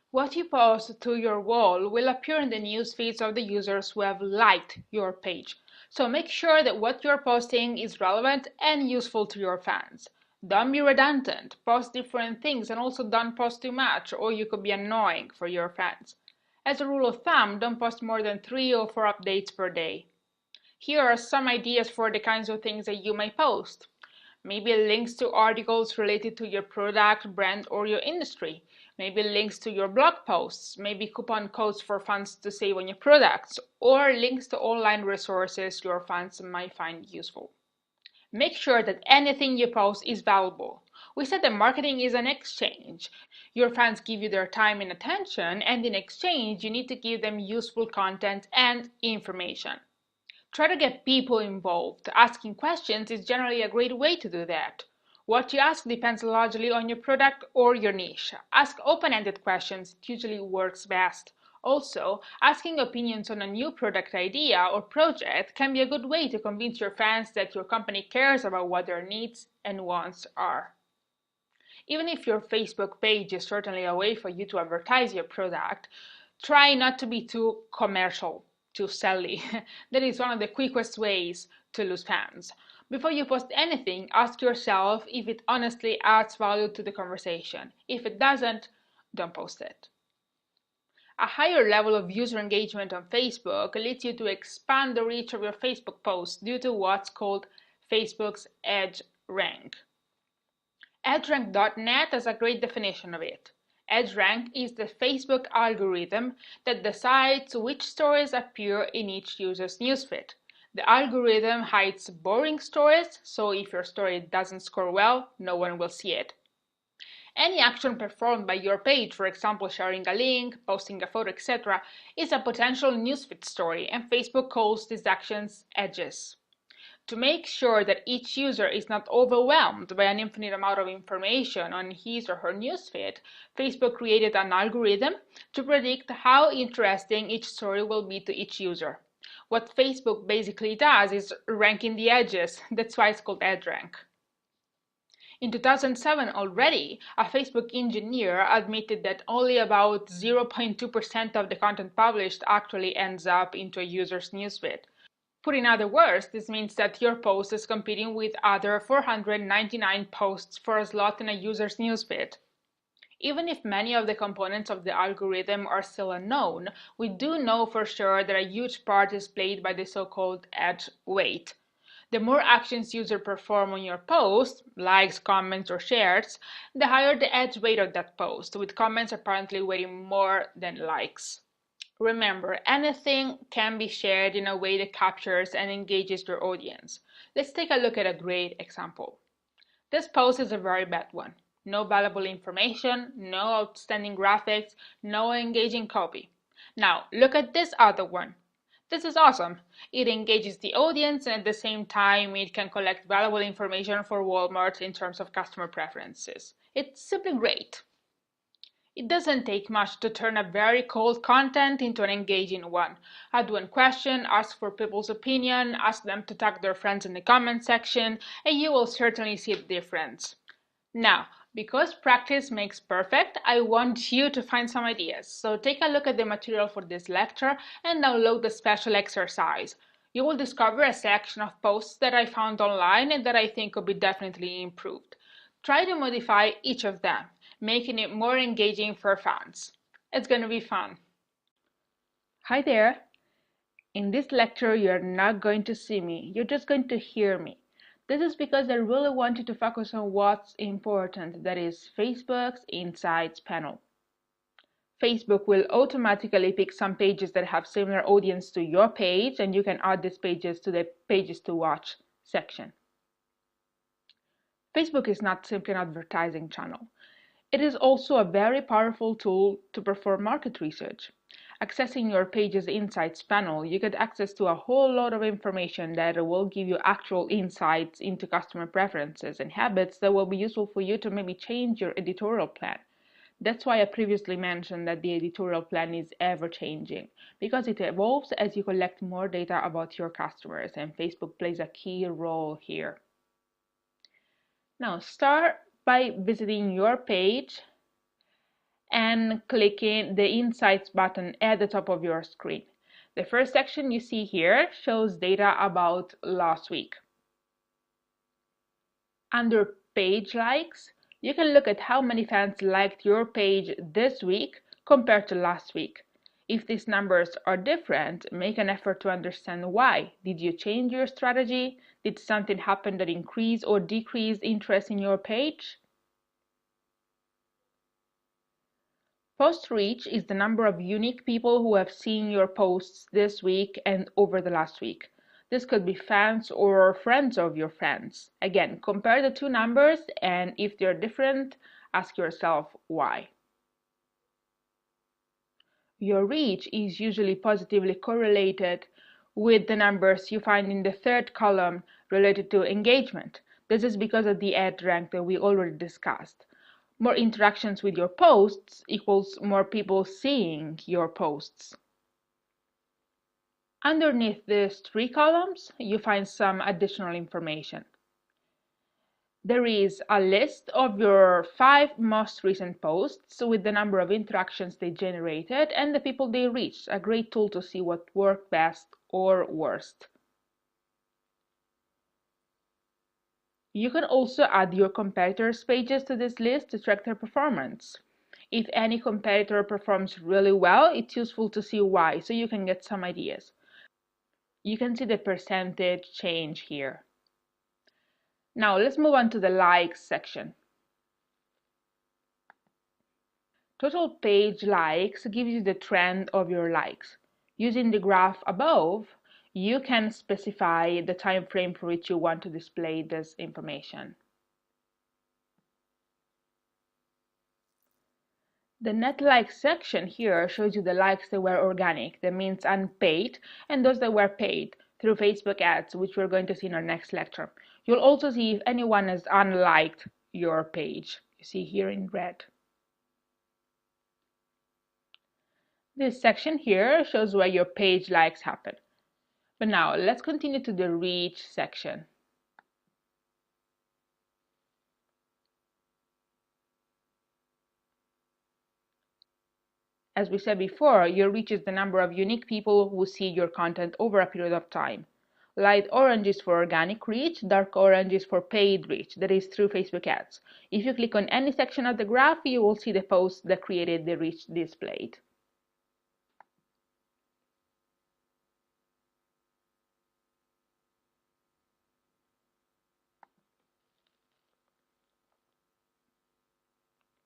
What you post to your wall will appear in the news feeds of the users who have liked your page. So make sure that what you're posting is relevant and useful to your fans. Don't be redundant, post different things, and also don't post too much, or you could be annoying for your fans. As a rule of thumb, don't post more than 3 or 4 updates per day. Here are some ideas for the kinds of things that you may post. Maybe links to articles related to your product, brand, or your industry. Maybe links to your blog posts, maybe coupon codes for fans to save on your products, or links to online resources your fans might find useful. Make sure that anything you post is valuable. We said that marketing is an exchange. Your fans give you their time and attention, and in exchange, you need to give them useful content and information. Try to get people involved. Asking questions is generally a great way to do that. What you ask depends largely on your product or your niche. Ask open-ended questions, it usually works best. Also, asking opinions on a new product idea or project can be a good way to convince your fans that your company cares about what their needs and wants are. Even if your Facebook page is certainly a way for you to advertise your product, try not to be too commercial, too selly. That is one of the quickest ways to lose fans. Before you post anything, ask yourself if it honestly adds value to the conversation. If it doesn't, don't post it. A higher level of user engagement on Facebook leads you to expand the reach of your Facebook posts due to what's called Facebook's Edge rank. EdgeRank.net has a great definition of it. EdgeRank is the Facebook algorithm that decides which stories appear in each user's newsfeed. The algorithm hides boring stories, so if your story doesn't score well, no one will see it. Any action performed by your page, for example sharing a link, posting a photo, etc., is a potential newsfeed story, and Facebook calls these actions edges. To make sure that each user is not overwhelmed by an infinite amount of information on his or her newsfeed, Facebook created an algorithm to predict how interesting each story will be to each user. What Facebook basically does is ranking the edges. That's why it's called EdgeRank. In 2007 already, a Facebook engineer admitted that only about 0.2% of the content published actually ends up into a user's newsfeed. Put in other words, this means that your post is competing with other 499 posts for a slot in a user's newsfeed. Even if many of the components of the algorithm are still unknown, we do know for sure that a huge part is played by the so-called edge weight. The more actions users perform on your post, likes, comments, or shares, the higher the edge weight of that post, with comments apparently weighing more than likes. Remember, anything can be shared in a way that captures and engages your audience. Let's take a look at a great example. This post is a very bad one. No valuable information, no outstanding graphics, no engaging copy. Now, look at this other one. This is awesome. It engages the audience and at the same time it can collect valuable information for Walmart in terms of customer preferences. It's simply great. It doesn't take much to turn a very cold content into an engaging one. Add one question, ask for people's opinion, ask them to tag their friends in the comment section, and you will certainly see the difference. Now, because practice makes perfect, I want you to find some ideas. So take a look at the material for this lecture and download the special exercise. You will discover a section of posts that I found online and that I think could be definitely improved. Try to modify each of them, making it more engaging for fans. It's going to be fun. Hi there. In this lecture, you're not going to see me. You're just going to hear me. This is because I really want you to focus on what's important, that is Facebook's Insights panel. Facebook will automatically pick some pages that have similar audience to your page, and you can add these pages to the Pages to Watch section. Facebook is not simply an advertising channel. It is also a very powerful tool to perform market research. Accessing your page's Insights panel, you get access to a whole lot of information that will give you actual insights into customer preferences and habits that will be useful for you to maybe change your editorial plan. That's why I previously mentioned that the editorial plan is ever-changing, because it evolves as you collect more data about your customers, and Facebook plays a key role here. Now, start by visiting your page and clicking the Insights button at the top of your screen. The first section you see here shows data about last week. Under Page Likes, you can look at how many fans liked your page this week compared to last week. If these numbers are different, make an effort to understand why. Did you change your strategy? Did something happen that increased or decreased interest in your page? Post reach is the number of unique people who have seen your posts this week and over the last week. This could be fans or friends of your friends. Again, compare the two numbers, and if they're different, ask yourself why. Your reach is usually positively correlated with the numbers you find in the third column related to engagement. This is because of the ed rank that we already discussed. More interactions with your posts equals more people seeing your posts. Underneath these three columns, you find some additional information. There is a list of your 5 most recent posts with the number of interactions they generated and the people they reached, a great tool to see what worked best or worst. You can also add your competitors' pages to this list to track their performance. If any competitor performs really well, it's useful to see why, so you can get some ideas. You can see the percentage change here. Now let's move on to the likes section. Total page likes gives you the trend of your likes. Using the graph above, you can specify the time frame for which you want to display this information. The net likes section here shows you the likes that were organic, that means unpaid, and those that were paid through Facebook ads, which we're going to see in our next lecture. You'll also see if anyone has unliked your page. You see here in red. This section here shows where your page likes happen. But now let's continue to the reach section. As we said before, your reach is the number of unique people who see your content over a period of time. Light orange is for organic reach, dark orange is for paid reach, that is through Facebook ads. If you click on any section of the graph, you will see the posts that created the reach displayed.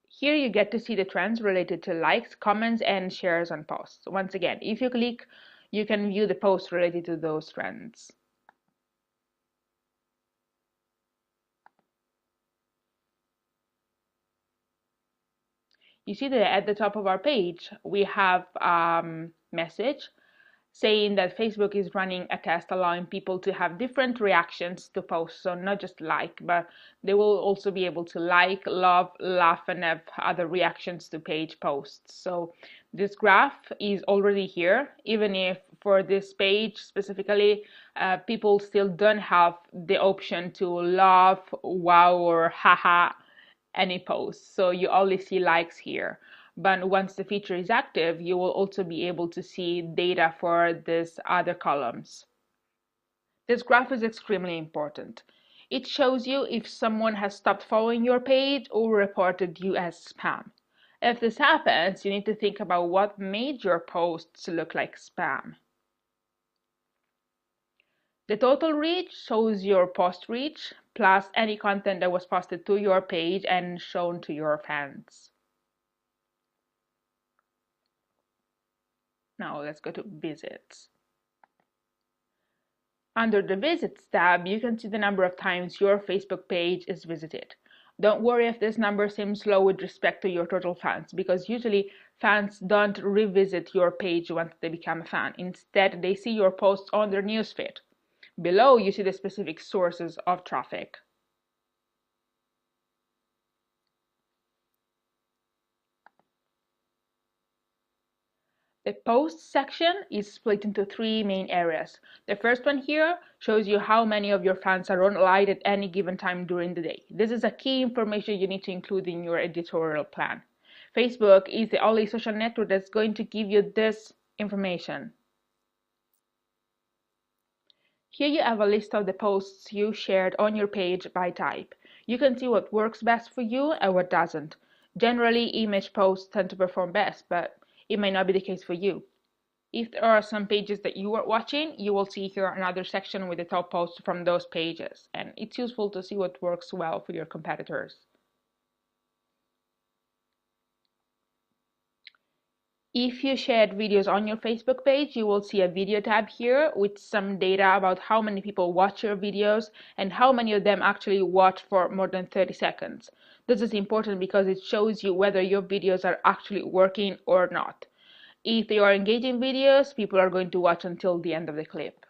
Here you get to see the trends related to likes, comments, and shares on posts. Once again, if you click, you can view the posts related to those trends. You see that at the top of our page, we have a message saying that Facebook is running a test allowing people to have different reactions to posts. So not just like, but they will also be able to like, love, laugh, and have other reactions to page posts. So this graph is already here, even if for this page specifically, people still don't have the option to love, wow, or haha any post. So you only see likes here. But once the feature is active, you will also be able to see data for these other columns. This graph is extremely important. It shows you if someone has stopped following your page or reported you as spam. If this happens, you need to think about what made your posts look like spam. The total reach shows your post reach plus any content that was posted to your page and shown to your fans. Now let's go to visits. Under the Visits tab, you can see the number of times your Facebook page is visited. Don't worry if this number seems low with respect to your total fans, because usually fans don't revisit your page once they become a fan. Instead, they see your posts on their newsfeed. Below, you see the specific sources of traffic. The posts section is split into 3 main areas. The first one here shows you how many of your fans are online at any given time during the day. This is a key information you need to include in your editorial plan. Facebook is the only social network that's going to give you this information. Here you have a list of the posts you shared on your page by type. You can see what works best for you and what doesn't. Generally, image posts tend to perform best, but it may not be the case for you. If there are some pages that you are watching, you will see here another section with the top posts from those pages, and it's useful to see what works well for your competitors. If you shared videos on your Facebook page, you will see a video tab here with some data about how many people watch your videos and how many of them actually watch for more than 30 seconds. This is important because it shows you whether your videos are actually working or not. If they are engaging videos, people are going to watch until the end of the clip.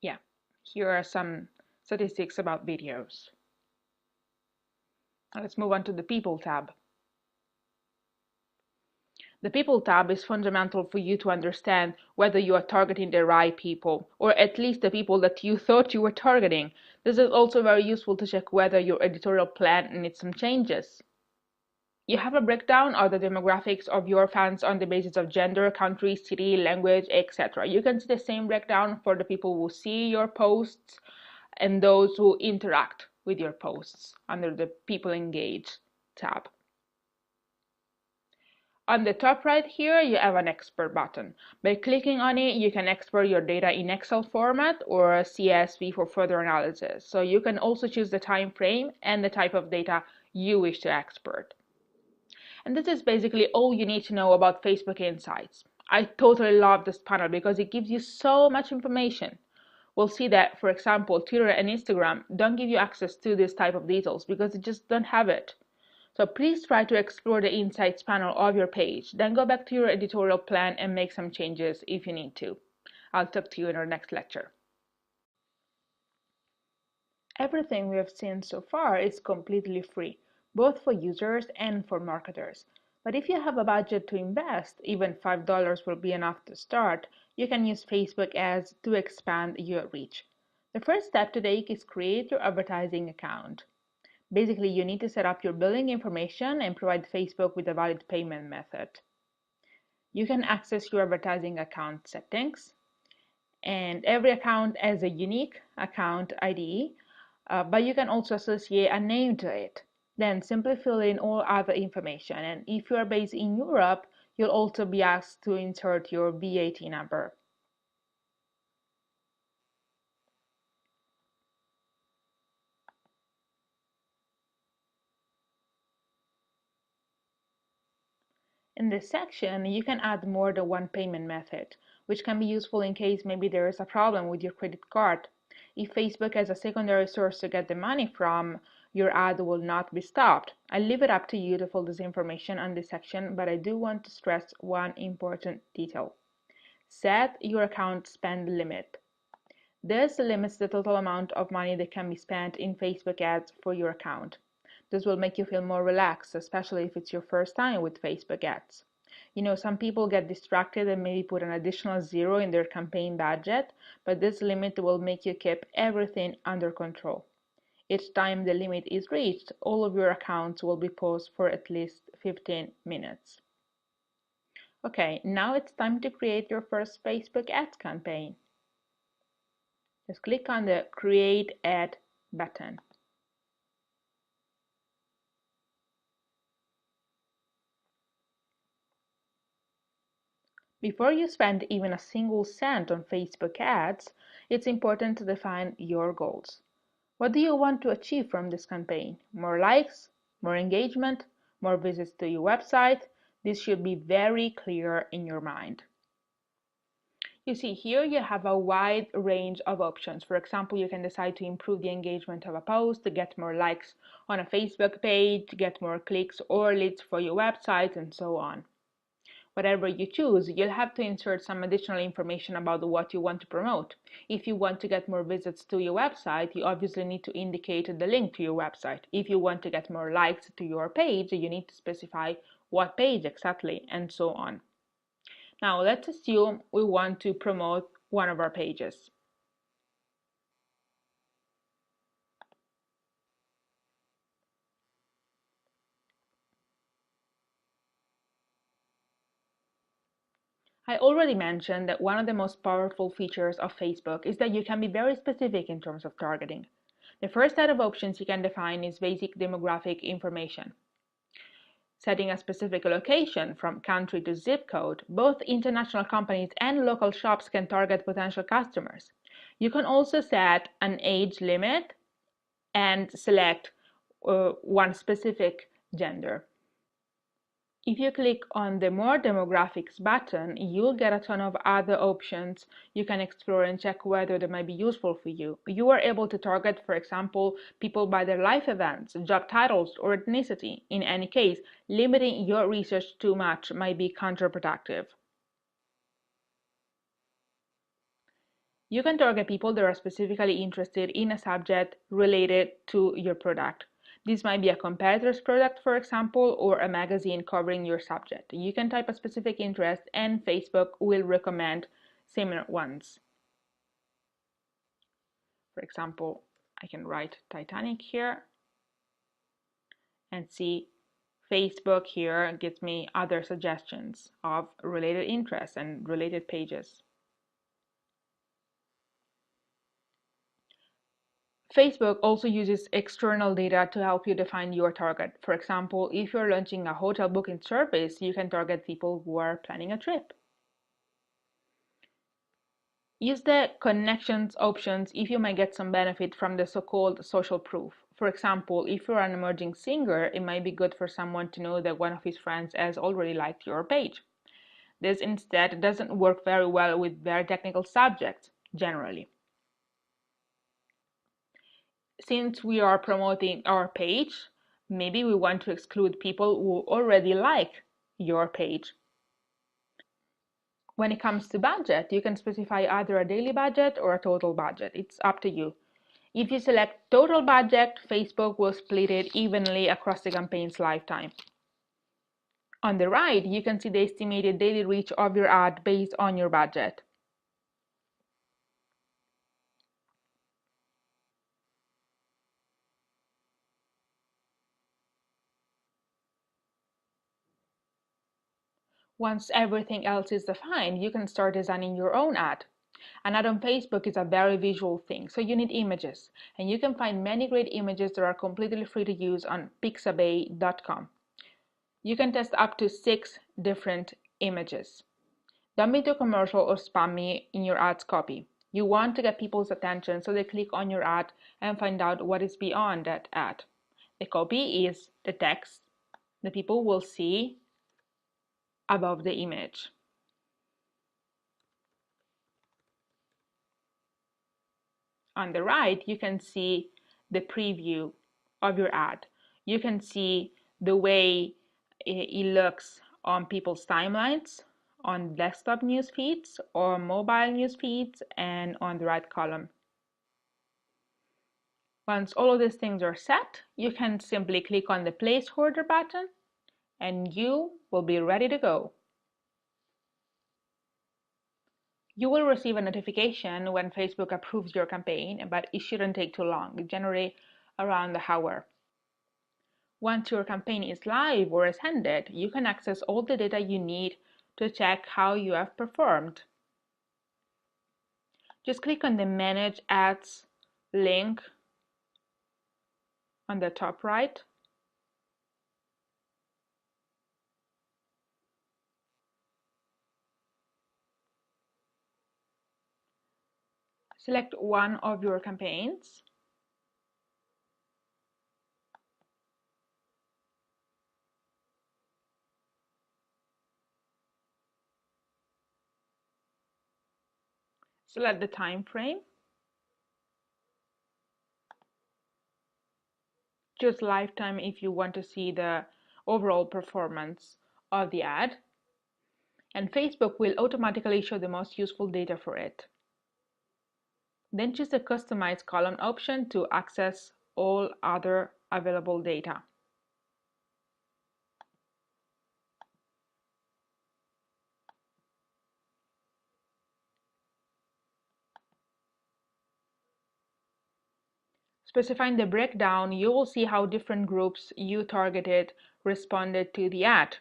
Yeah, here are some statistics about videos. Now let's move on to the People tab. The People tab is fundamental for you to understand whether you are targeting the right people, or at least the people that you thought you were targeting. This is also very useful to check whether your editorial plan needs some changes. You have a breakdown of the demographics of your fans on the basis of gender, country, city, language, etc. You can see the same breakdown for the people who see your posts and those who interact with your posts under the People Engage tab. On the top right here, you have an export button. By clicking on it, you can export your data in Excel format or CSV for further analysis. So you can also choose the time frame and the type of data you wish to export. And this is basically all you need to know about Facebook Insights. I totally love this panel because it gives you so much information. We'll see that, for example, Twitter and Instagram don't give you access to this type of details because they just don't have it. So please try to explore the Insights panel of your page, then go back to your editorial plan and make some changes if you need to. I'll talk to you in our next lecture. Everything we have seen so far is completely free, both for users and for marketers. But if you have a budget to invest, even $5 will be enough to start, you can use Facebook ads to expand your reach. The first step to take is create your advertising account. Basically, you need to set up your billing information and provide Facebook with a valid payment method. You can access your advertising account settings, and every account has a unique account ID, but you can also associate a name to it. Then simply fill in all other information, and if you are based in Europe, you'll also be asked to insert your VAT number. In this section, you can add more than one payment method, which can be useful in case maybe there is a problem with your credit card. If Facebook has a secondary source to get the money from, your ad will not be stopped. I leave it up to you to fill this information on this section, but I do want to stress one important detail. Set your account spend limit. This limits the total amount of money that can be spent in Facebook ads for your account. This will make you feel more relaxed, especially if it's your first time with Facebook ads. You know, some people get distracted and maybe put an additional zero in their campaign budget, but this limit will make you keep everything under control. Each time the limit is reached, all of your accounts will be paused for at least 15 minutes. Okay, now it's time to create your first Facebook ads campaign. Just click on the Create Ad button. Before you spend even a single cent on Facebook ads, it's important to define your goals. What do you want to achieve from this campaign? More likes? More engagement? More visits to your website? This should be very clear in your mind. You see, here you have a wide range of options. For example, you can decide to improve the engagement of a post, to get more likes on a Facebook page, to get more clicks or leads for your website, and so on. Whatever you choose, you'll have to insert some additional information about what you want to promote. If you want to get more visits to your website, you obviously need to indicate the link to your website. If you want to get more likes to your page, you need to specify what page exactly, and so on. Now, let's assume we want to promote one of our pages. I already mentioned that one of the most powerful features of Facebook is that you can be very specific in terms of targeting. The first set of options you can define is basic demographic information. Setting a specific location from country to zip code, both international companies and local shops can target potential customers. You can also set an age limit and select one specific gender. If you click on the More Demographics button, you'll get a ton of other options you can explore and check whether they might be useful for you. You are able to target, for example, people by their life events, job titles, or ethnicity. In any case, limiting your research too much might be counterproductive. You can target people that are specifically interested in a subject related to your product. This might be a competitor's product, for example, or a magazine covering your subject. You can type a specific interest and Facebook will recommend similar ones. For example, I can write Titanic here and see Facebook here gives me other suggestions of related interests and related pages. Facebook also uses external data to help you define your target. For example, if you're launching a hotel booking service, you can target people who are planning a trip. Use the connections options if you might get some benefit from the so-called social proof. For example, if you're an emerging singer, it might be good for someone to know that one of his friends has already liked your page. This instead doesn't work very well with very technical subjects, generally. Since we are promoting our page, maybe we want to exclude people who already like your page. When it comes to budget, you can specify either a daily budget or a total budget. It's up to you. If you select total budget, Facebook will split it evenly across the campaign's lifetime. On the right, you can see the estimated daily reach of your ad based on your budget. Once everything else is defined, you can start designing your own ad. An ad on Facebook is a very visual thing, so you need images, and you can find many great images that are completely free to use on pixabay.com. You can test up to 6 different images. Don't be too commercial or spammy in your ad's copy. You want to get people's attention so they click on your ad and find out what is beyond that ad. The copy is the text that people will see above the image. On the right, you can see the preview of your ad. You can see the way it looks on people's timelines, on desktop news feeds, or mobile news feeds, and on the right column. Once all of these things are set, you can simply click on the placeholder button and you will be ready to go. You will receive a notification when Facebook approves your campaign, but it shouldn't take too long, generally around the hour. Once your campaign is live or has ended, you can access all the data you need to check how you have performed. Just click on the Manage Ads link on the top right. Select one of your campaigns. Select the time frame. Choose lifetime if you want to see the overall performance of the ad. And Facebook will automatically show the most useful data for it. Then choose the Customize column option to access all other available data. Specifying the breakdown, you will see how different groups you targeted responded to the ad.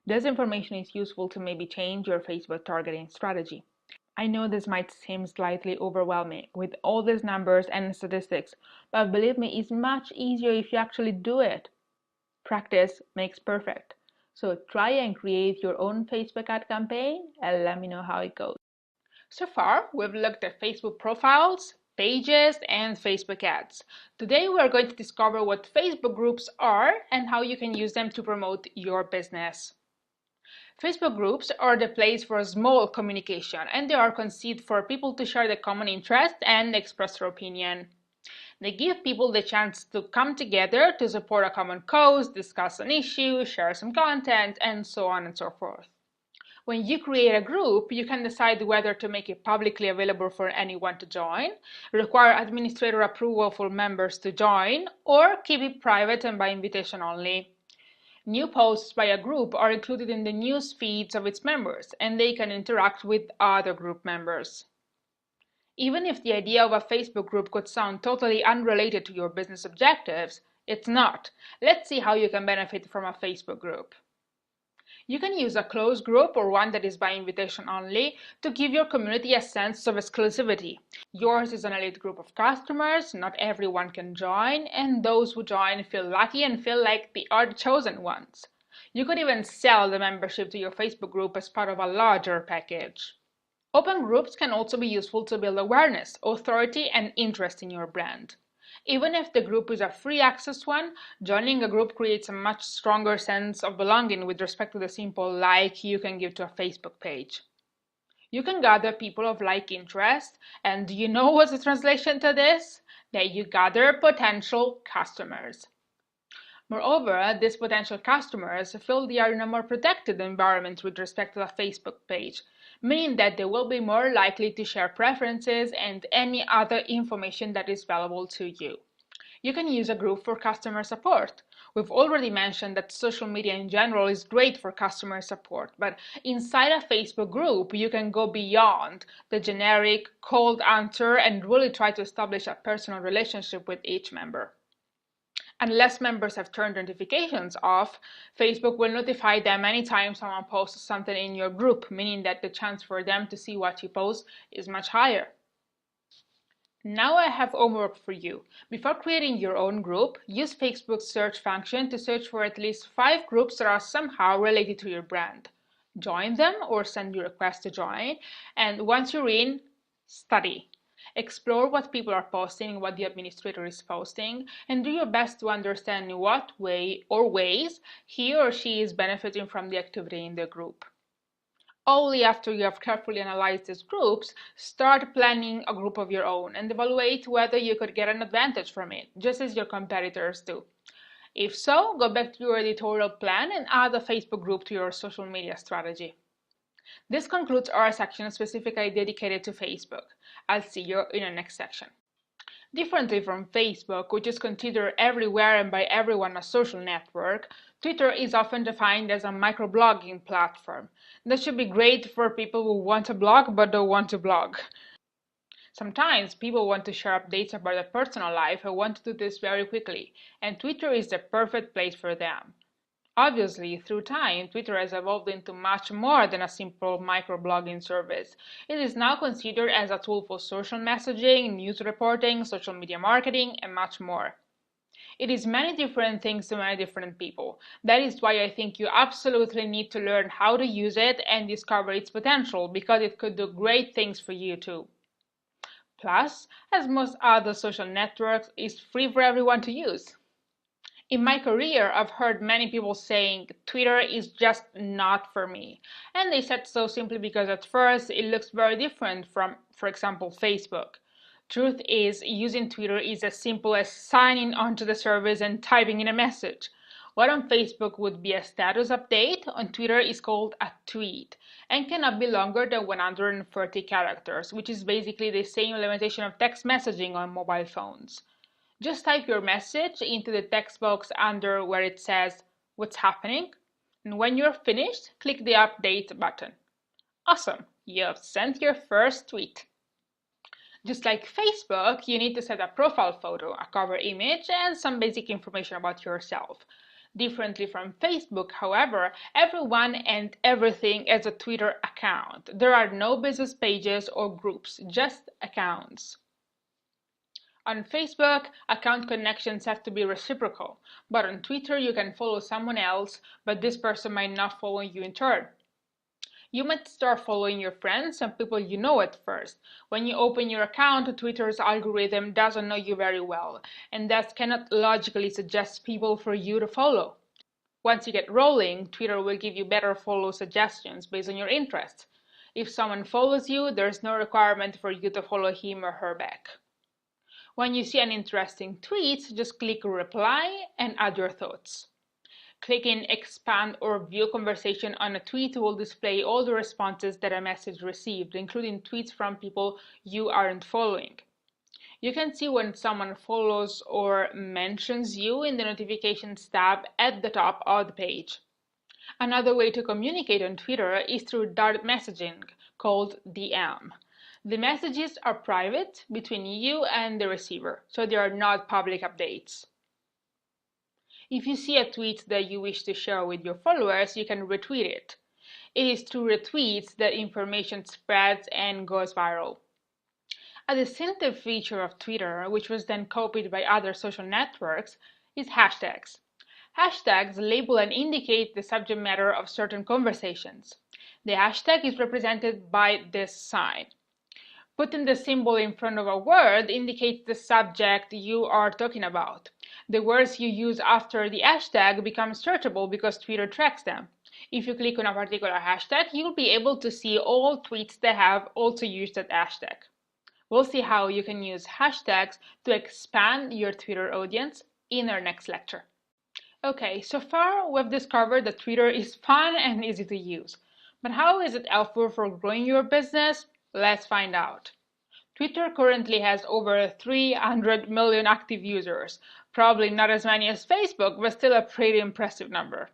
This information is useful to maybe change your Facebook targeting strategy. I know this might seem slightly overwhelming with all these numbers and statistics, but believe me, it's much easier if you actually do it. Practice makes perfect. So try and create your own Facebook ad campaign and let me know how it goes. So far, we've looked at Facebook profiles, pages, and Facebook ads. Today we are going to discover what Facebook groups are and how you can use them to promote your business. Facebook groups are the place for small communication, and they are conceived for people to share the common interest and express their opinion. They give people the chance to come together to support a common cause, discuss an issue, share some content, and so on and so forth. When you create a group, you can decide whether to make it publicly available for anyone to join, require administrator approval for members to join, or keep it private and by invitation only. New posts by a group are included in the news feeds of its members, and they can interact with other group members. Even if the idea of a Facebook group could sound totally unrelated to your business objectives, it's not. Let's see how you can benefit from a Facebook group. You can use a closed group or one that is by invitation only to give your community a sense of exclusivity. Yours is an elite group of customers, not everyone can join, and those who join feel lucky and feel like they are the chosen ones. You could even sell the membership to your Facebook group as part of a larger package. Open groups can also be useful to build awareness, authority, and interest in your brand. Even if the group is a free access one, joining a group creates a much stronger sense of belonging with respect to the simple like you can give to a Facebook page. You can gather people of like interest, and do you know what's the translation to this? That you gather potential customers. Moreover, these potential customers feel they are in a more protected environment with respect to a Facebook page, meaning that they will be more likely to share preferences and any other information that is valuable to you. You can use a group for customer support. We've already mentioned that social media in general is great for customer support, but inside a Facebook group, you can go beyond the generic cold answer and really try to establish a personal relationship with each member. Unless members have turned notifications off, Facebook will notify them anytime someone posts something in your group, meaning that the chance for them to see what you post is much higher. Now I have homework for you. Before creating your own group, use Facebook's search function to search for at least 5 groups that are somehow related to your brand. Join them or send your request to join, and once you're in, study. Explore what people are posting, what the administrator is posting, and do your best to understand in what way or ways he or she is benefiting from the activity in the group. Only after you have carefully analyzed these groups, start planning a group of your own and evaluate whether you could get an advantage from it, just as your competitors do. If so, go back to your editorial plan and add a Facebook group to your social media strategy. This concludes our section specifically dedicated to Facebook. I'll see you in the next section. Differently from Facebook, which is considered everywhere and by everyone a social network, Twitter is often defined as a microblogging platform. That should be great for people who want to blog but don't want to blog. Sometimes people want to share updates about their personal life and want to do this very quickly, and Twitter is the perfect place for them. Obviously, through time, Twitter has evolved into much more than a simple microblogging service. It is now considered as a tool for social messaging, news reporting, social media marketing, and much more. It is many different things to many different people. That is why I think you absolutely need to learn how to use it and discover its potential, because it could do great things for you too. Plus, as most other social networks, it's free for everyone to use. In my career, I've heard many people saying Twitter is just not for me. And they said so simply because at first it looks very different from, for example, Facebook. Truth is, using Twitter is as simple as signing onto the service and typing in a message. What on Facebook would be a status update, on Twitter is called a tweet and cannot be longer than 130 characters, which is basically the same limitation of text messaging on mobile phones. Just type your message into the text box under where it says "What's happening?" and when you're finished, click the update button. Awesome! You have sent your first tweet. Just like Facebook, you need to set a profile photo, a cover image, and some basic information about yourself. Differently from Facebook, however, everyone and everything has a Twitter account. There are no business pages or groups, just accounts. On Facebook, account connections have to be reciprocal, but on Twitter you can follow someone else, but this person might not follow you in turn. You might start following your friends and people you know at first. When you open your account, Twitter's algorithm doesn't know you very well, and thus cannot logically suggest people for you to follow. Once you get rolling, Twitter will give you better follow suggestions based on your interests. If someone follows you, there's no requirement for you to follow him or her back. When you see an interesting tweet, just click reply and add your thoughts. Clicking expand or view conversation on a tweet will display all the responses that a message received, including tweets from people you aren't following. You can see when someone follows or mentions you in the notifications tab at the top of the page. Another way to communicate on Twitter is through direct messaging, called DM. The messages are private between you and the receiver, so they are not public updates. If you see a tweet that you wish to share with your followers, you can retweet it. It is through retweets that information spreads and goes viral. A distinctive feature of Twitter, which was then copied by other social networks, is hashtags. Hashtags label and indicate the subject matter of certain conversations. The hashtag is represented by this sign. Putting the symbol in front of a word indicates the subject you are talking about. The words you use after the hashtag become searchable because Twitter tracks them. If you click on a particular hashtag, you'll be able to see all tweets that have also used that hashtag. We'll see how you can use hashtags to expand your Twitter audience in our next lecture. Okay, so far we've discovered that Twitter is fun and easy to use. But how is it helpful for growing your business? Let's find out. Twitter currently has over 300 million active users, probably not as many as Facebook, but still a pretty impressive number.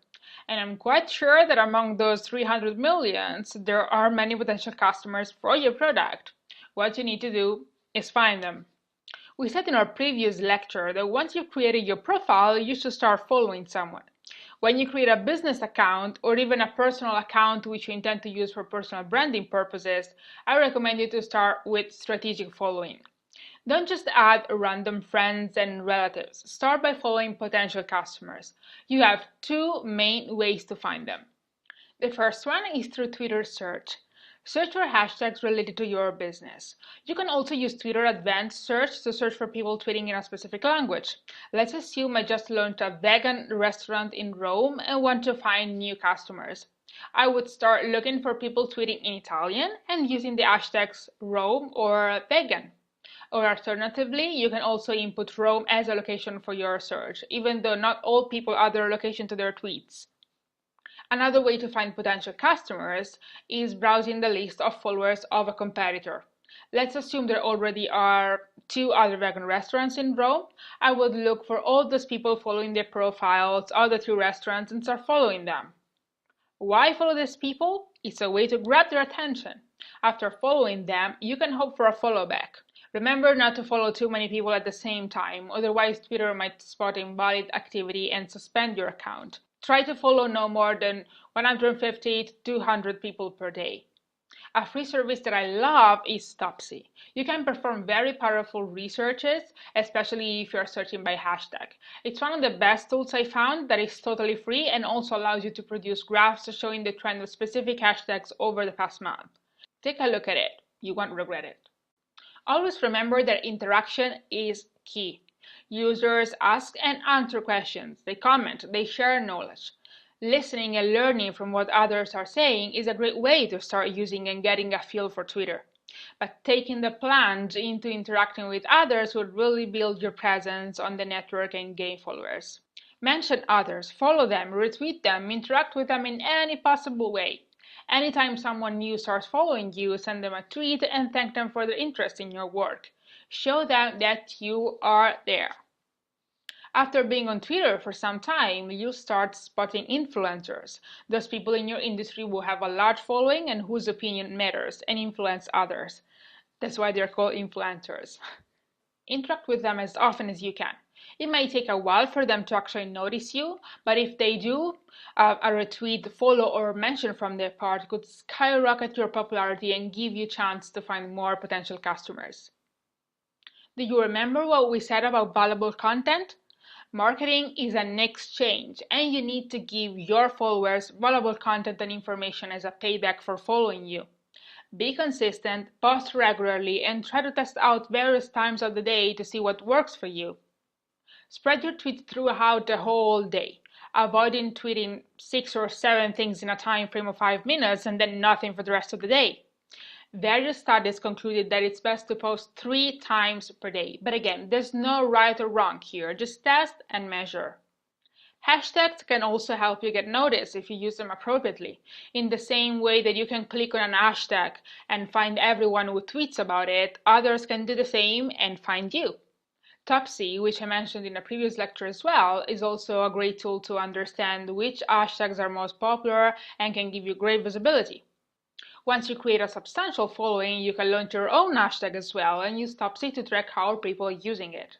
And I'm quite sure that among those 300 millions, there are many potential customers for your product. What you need to do is find them. We said in our previous lecture that once you've created your profile, you should start following someone. When you create a business account or even a personal account which you intend to use for personal branding purposes, I recommend you to start with strategic following. Don't just add random friends and relatives. Start by following potential customers. You have two main ways to find them. The first one is through Twitter search. Search for hashtags related to your business. You can also use Twitter Advanced Search to search for people tweeting in a specific language. Let's assume I just launched a vegan restaurant in Rome and want to find new customers. I would start looking for people tweeting in Italian and using the hashtags Rome or vegan. Or alternatively, you can also input Rome as a location for your search, even though not all people add their location to their tweets. Another way to find potential customers is browsing the list of followers of a competitor. Let's assume there already are 2 other vegan restaurants in Rome. I would look for all those people following their profiles of the 2 restaurants and start following them. Why follow these people? It's a way to grab their attention. After following them, you can hope for a follow back. Remember not to follow too many people at the same time, otherwise Twitter might spot invalid activity and suspend your account. Try to follow no more than 150 to 200 people per day. A free service that I love is Topsy. You can perform very powerful researches, especially if you're searching by hashtag. It's one of the best tools I found that is totally free and also allows you to produce graphs showing the trend of specific hashtags over the past month. Take a look at it. You won't regret it. Always remember that interaction is key. Users ask and answer questions, they comment, they share knowledge. Listening and learning from what others are saying is a great way to start using and getting a feel for Twitter. But taking the plunge into interacting with others would really build your presence on the network and gain followers. Mention others, follow them, retweet them, interact with them in any possible way. Anytime someone new starts following you, send them a tweet and thank them for their interest in your work. Show them that you are there. After being on Twitter for some time, you start spotting influencers, those people in your industry who have a large following and whose opinion matters and influence others. That's why they're called influencers. Interact with them as often as you can. It may take a while for them to actually notice you, but if they do, a retweet, follow, or mention from their part could skyrocket your popularity and give you a chance to find more potential customers. Do you remember what we said about valuable content? Marketing is an exchange, and you need to give your followers valuable content and information as a payback for following you. Be consistent, post regularly, and try to test out various times of the day to see what works for you. Spread your tweets throughout the whole day, avoiding tweeting 6 or 7 things in a time frame of 5 minutes and then nothing for the rest of the day. Various studies concluded that it's best to post 3 times per day. But again, there's no right or wrong here, just test and measure. Hashtags can also help you get noticed if you use them appropriately. In the same way that you can click on an hashtag and find everyone who tweets about it, others can do the same and find you. Topsy, which I mentioned in a previous lecture as well, is also a great tool to understand which hashtags are most popular and can give you great visibility. Once you create a substantial following, you can launch your own hashtag as well and use Topsy to track how people are using it.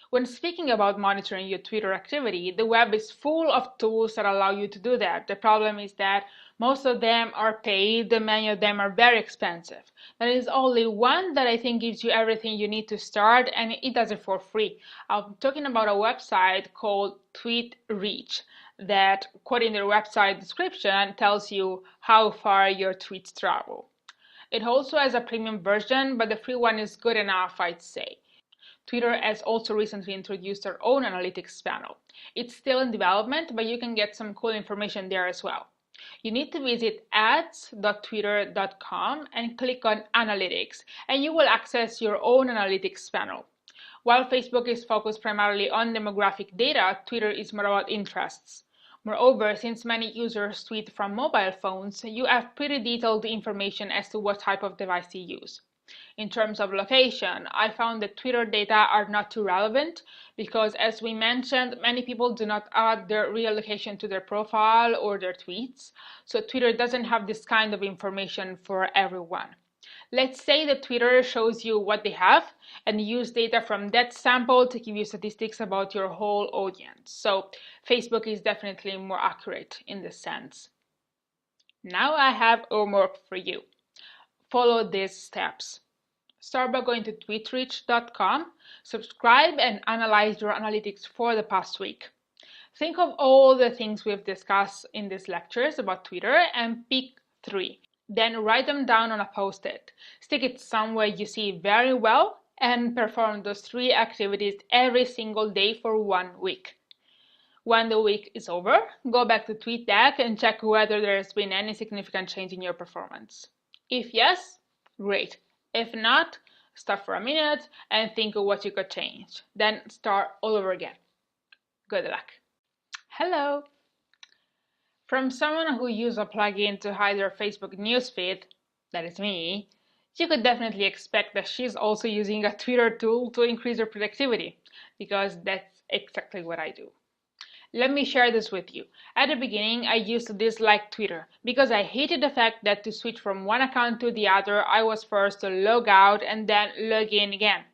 When speaking about monitoring your Twitter activity, the web is full of tools that allow you to do that. The problem is that most of them are paid, many of them are very expensive. There is only one that I think gives you everything you need to start, and it does it for free. I'm talking about a website called TweetReach that, quoting their website description, tells you how far your tweets travel. It also has a premium version, but the free one is good enough, I'd say. Twitter has also recently introduced their own analytics panel. It's still in development, but you can get some cool information there as well. You need to visit ads.twitter.com and click on Analytics, and you will access your own analytics panel. While Facebook is focused primarily on demographic data, Twitter is more about interests. Moreover, since many users tweet from mobile phones, you have pretty detailed information as to what type of device you use. In terms of location, I found that Twitter data are not too relevant because, as we mentioned, many people do not add their real location to their profile or their tweets, so Twitter doesn't have this kind of information for everyone. Let's say that Twitter shows you what they have and use data from that sample to give you statistics about your whole audience. So Facebook is definitely more accurate in this sense. Now I have homework for you. Follow these steps. Start by going to tweetreach.com, subscribe and analyze your analytics for the past week. Think of all the things we've discussed in these lectures about Twitter and pick 3. Then write them down on a post-it. Stick it somewhere you see very well and perform those 3 activities every single day for 1 week. When the week is over, go back to TweetDeck and check whether there has been any significant change in your performance. If yes, great. If not, stop for a minute and think of what you could change. Then start all over again. Good luck. Hello. From someone who used a plugin to hide their Facebook newsfeed, that is me, you could definitely expect that she's also using a Twitter tool to increase her productivity, because that's exactly what I do. Let me share this with you. At the beginning, I used to dislike Twitter because I hated the fact that to switch from one account to the other, I was first to log out and then log in again.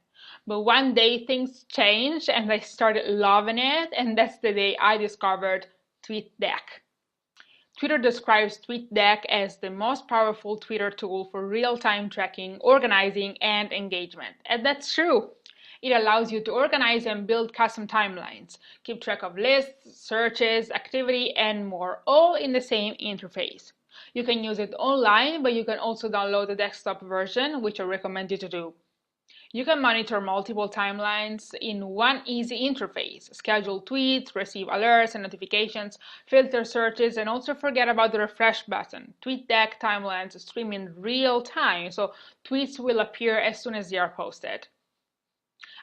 But one day things changed and I started loving it, and that's the day I discovered TweetDeck. Twitter describes TweetDeck as the most powerful Twitter tool for real-time tracking, organizing, and engagement. And that's true. It allows you to organize and build custom timelines, keep track of lists, searches, activity, and more, all in the same interface. You can use it online, but you can also download the desktop version, which I recommend you to do. You can monitor multiple timelines in one easy interface, schedule tweets, receive alerts and notifications, filter searches, and also forget about the refresh button. TweetDeck timelines stream in real time, so tweets will appear as soon as they are posted.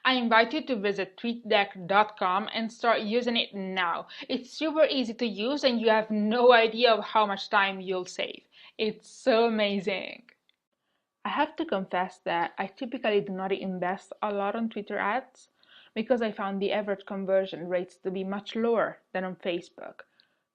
I invite you to visit tweetdeck.com and start using it now. It's super easy to use and you have no idea of how much time you'll save. It's so amazing. I have to confess that I typically do not invest a lot on Twitter ads because I found the average conversion rates to be much lower than on Facebook.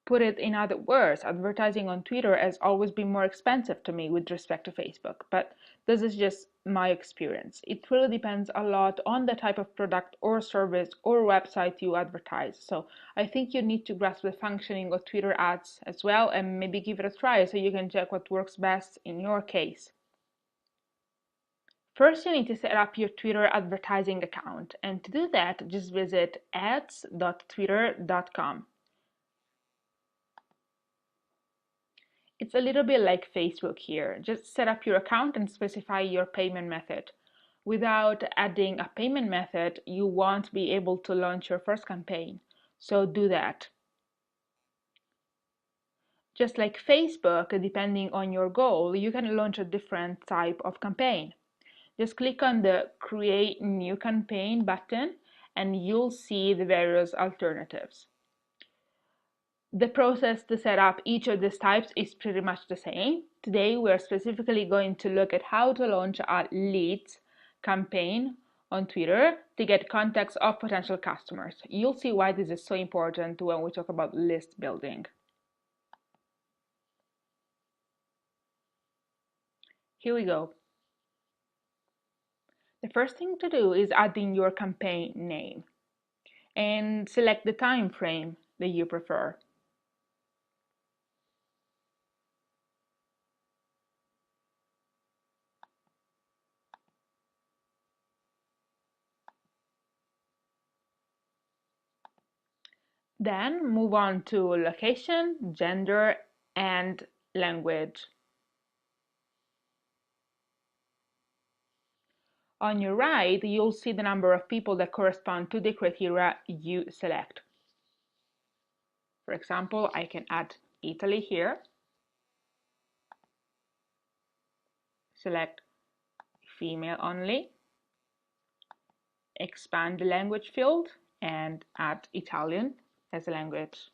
Put it in other words, advertising on Twitter has always been more expensive to me with respect to Facebook, but this is just my experience. It really depends a lot on the type of product or service or website you advertise. So I think you need to grasp the functioning of Twitter ads as well and maybe give it a try so you can check what works best in your case. First, you need to set up your Twitter advertising account, and to do that, just visit ads.twitter.com. It's a little bit like Facebook here. Just set up your account and specify your payment method. Without adding a payment method, you won't be able to launch your first campaign. So do that. Just like Facebook, depending on your goal, you can launch a different type of campaign. Just click on the Create New Campaign button and you'll see the various alternatives. The process to set up each of these types is pretty much the same. Today we're specifically going to look at how to launch a leads campaign on Twitter to get contacts of potential customers. You'll see why this is so important when we talk about list building. Here we go. The first thing to do is add in your campaign name and select the time frame that you prefer. Then move on to location, gender, and language. On your right, you'll see the number of people that correspond to the criteria you select. For example, I can add Italy here, select female only, expand the language field, and add Italian as a language.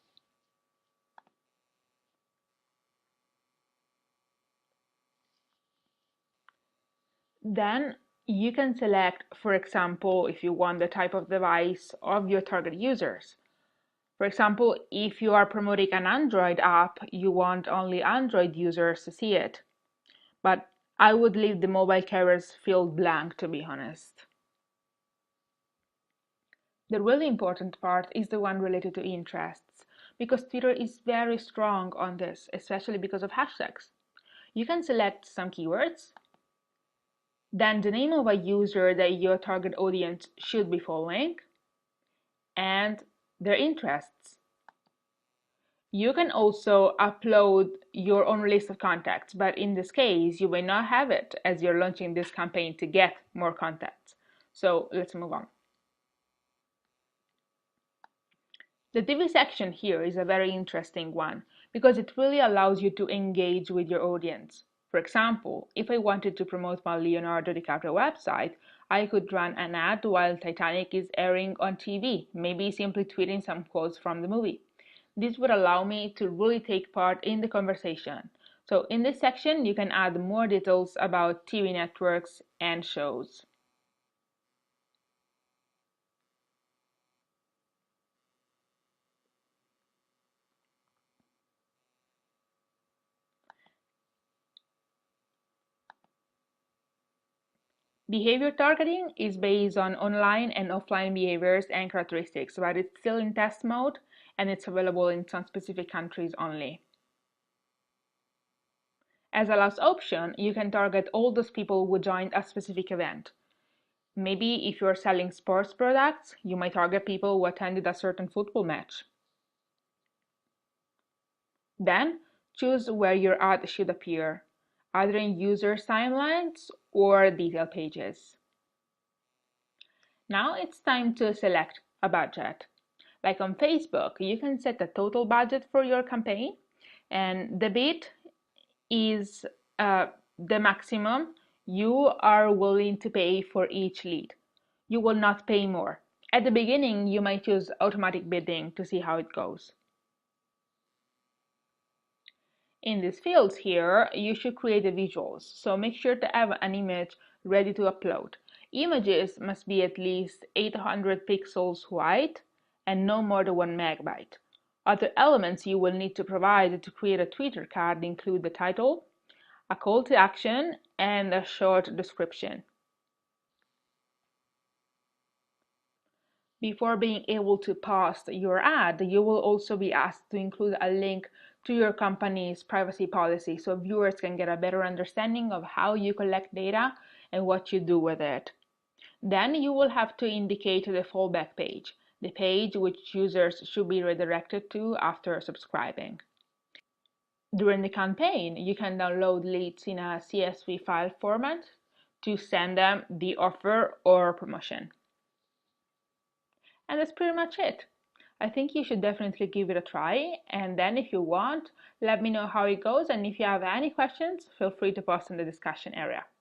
Then you can select, for example, if you want the type of device of your target users. For example, if you are promoting an Android app, you want only Android users to see it. But I would leave the mobile carriers field blank, to be honest. The really important part is the one related to interests, because Twitter is very strong on this, especially because of hashtags. You can select some keywords, then the name of a user that your target audience should be following, and their interests. You can also upload your own list of contacts, but in this case, you may not have it as you're launching this campaign to get more contacts. So let's move on. The TV section here is a very interesting one because it really allows you to engage with your audience. For example, if I wanted to promote my Leonardo DiCaprio website, I could run an ad while Titanic is airing on TV, maybe simply tweeting some quotes from the movie. This would allow me to really take part in the conversation. So in this section, you can add more details about TV networks and shows. Behavior targeting is based on online and offline behaviors and characteristics, but it's still in test mode and it's available in some specific countries only. As a last option, you can target all those people who joined a specific event. Maybe if you're selling sports products, you might target people who attended a certain football match. Then, choose where your ad should appear, either in users' timelines or detail pages. Now it's time to select a budget. Like on Facebook, you can set a total budget for your campaign, and the bid is the maximum you are willing to pay for each lead. You will not pay more. At the beginning, you might use automatic bidding to see how it goes. In these fields here, you should create the visuals, so make sure to have an image ready to upload. Images must be at least 800 pixels wide and no more than 1 megabyte. Other elements you will need to provide to create a Twitter card include the title, a call to action, and a short description. Before being able to post your ad, you will also be asked to include a link to your company's privacy policy so viewers can get a better understanding of how you collect data and what you do with it. Then you will have to indicate the fallback page, the page which users should be redirected to after subscribing. During the campaign, you can download leads in a CSV file format to send them the offer or promotion. And that's pretty much it. I think you should definitely give it a try, and then if you want, let me know how it goes, and if you have any questions, feel free to post in the discussion area.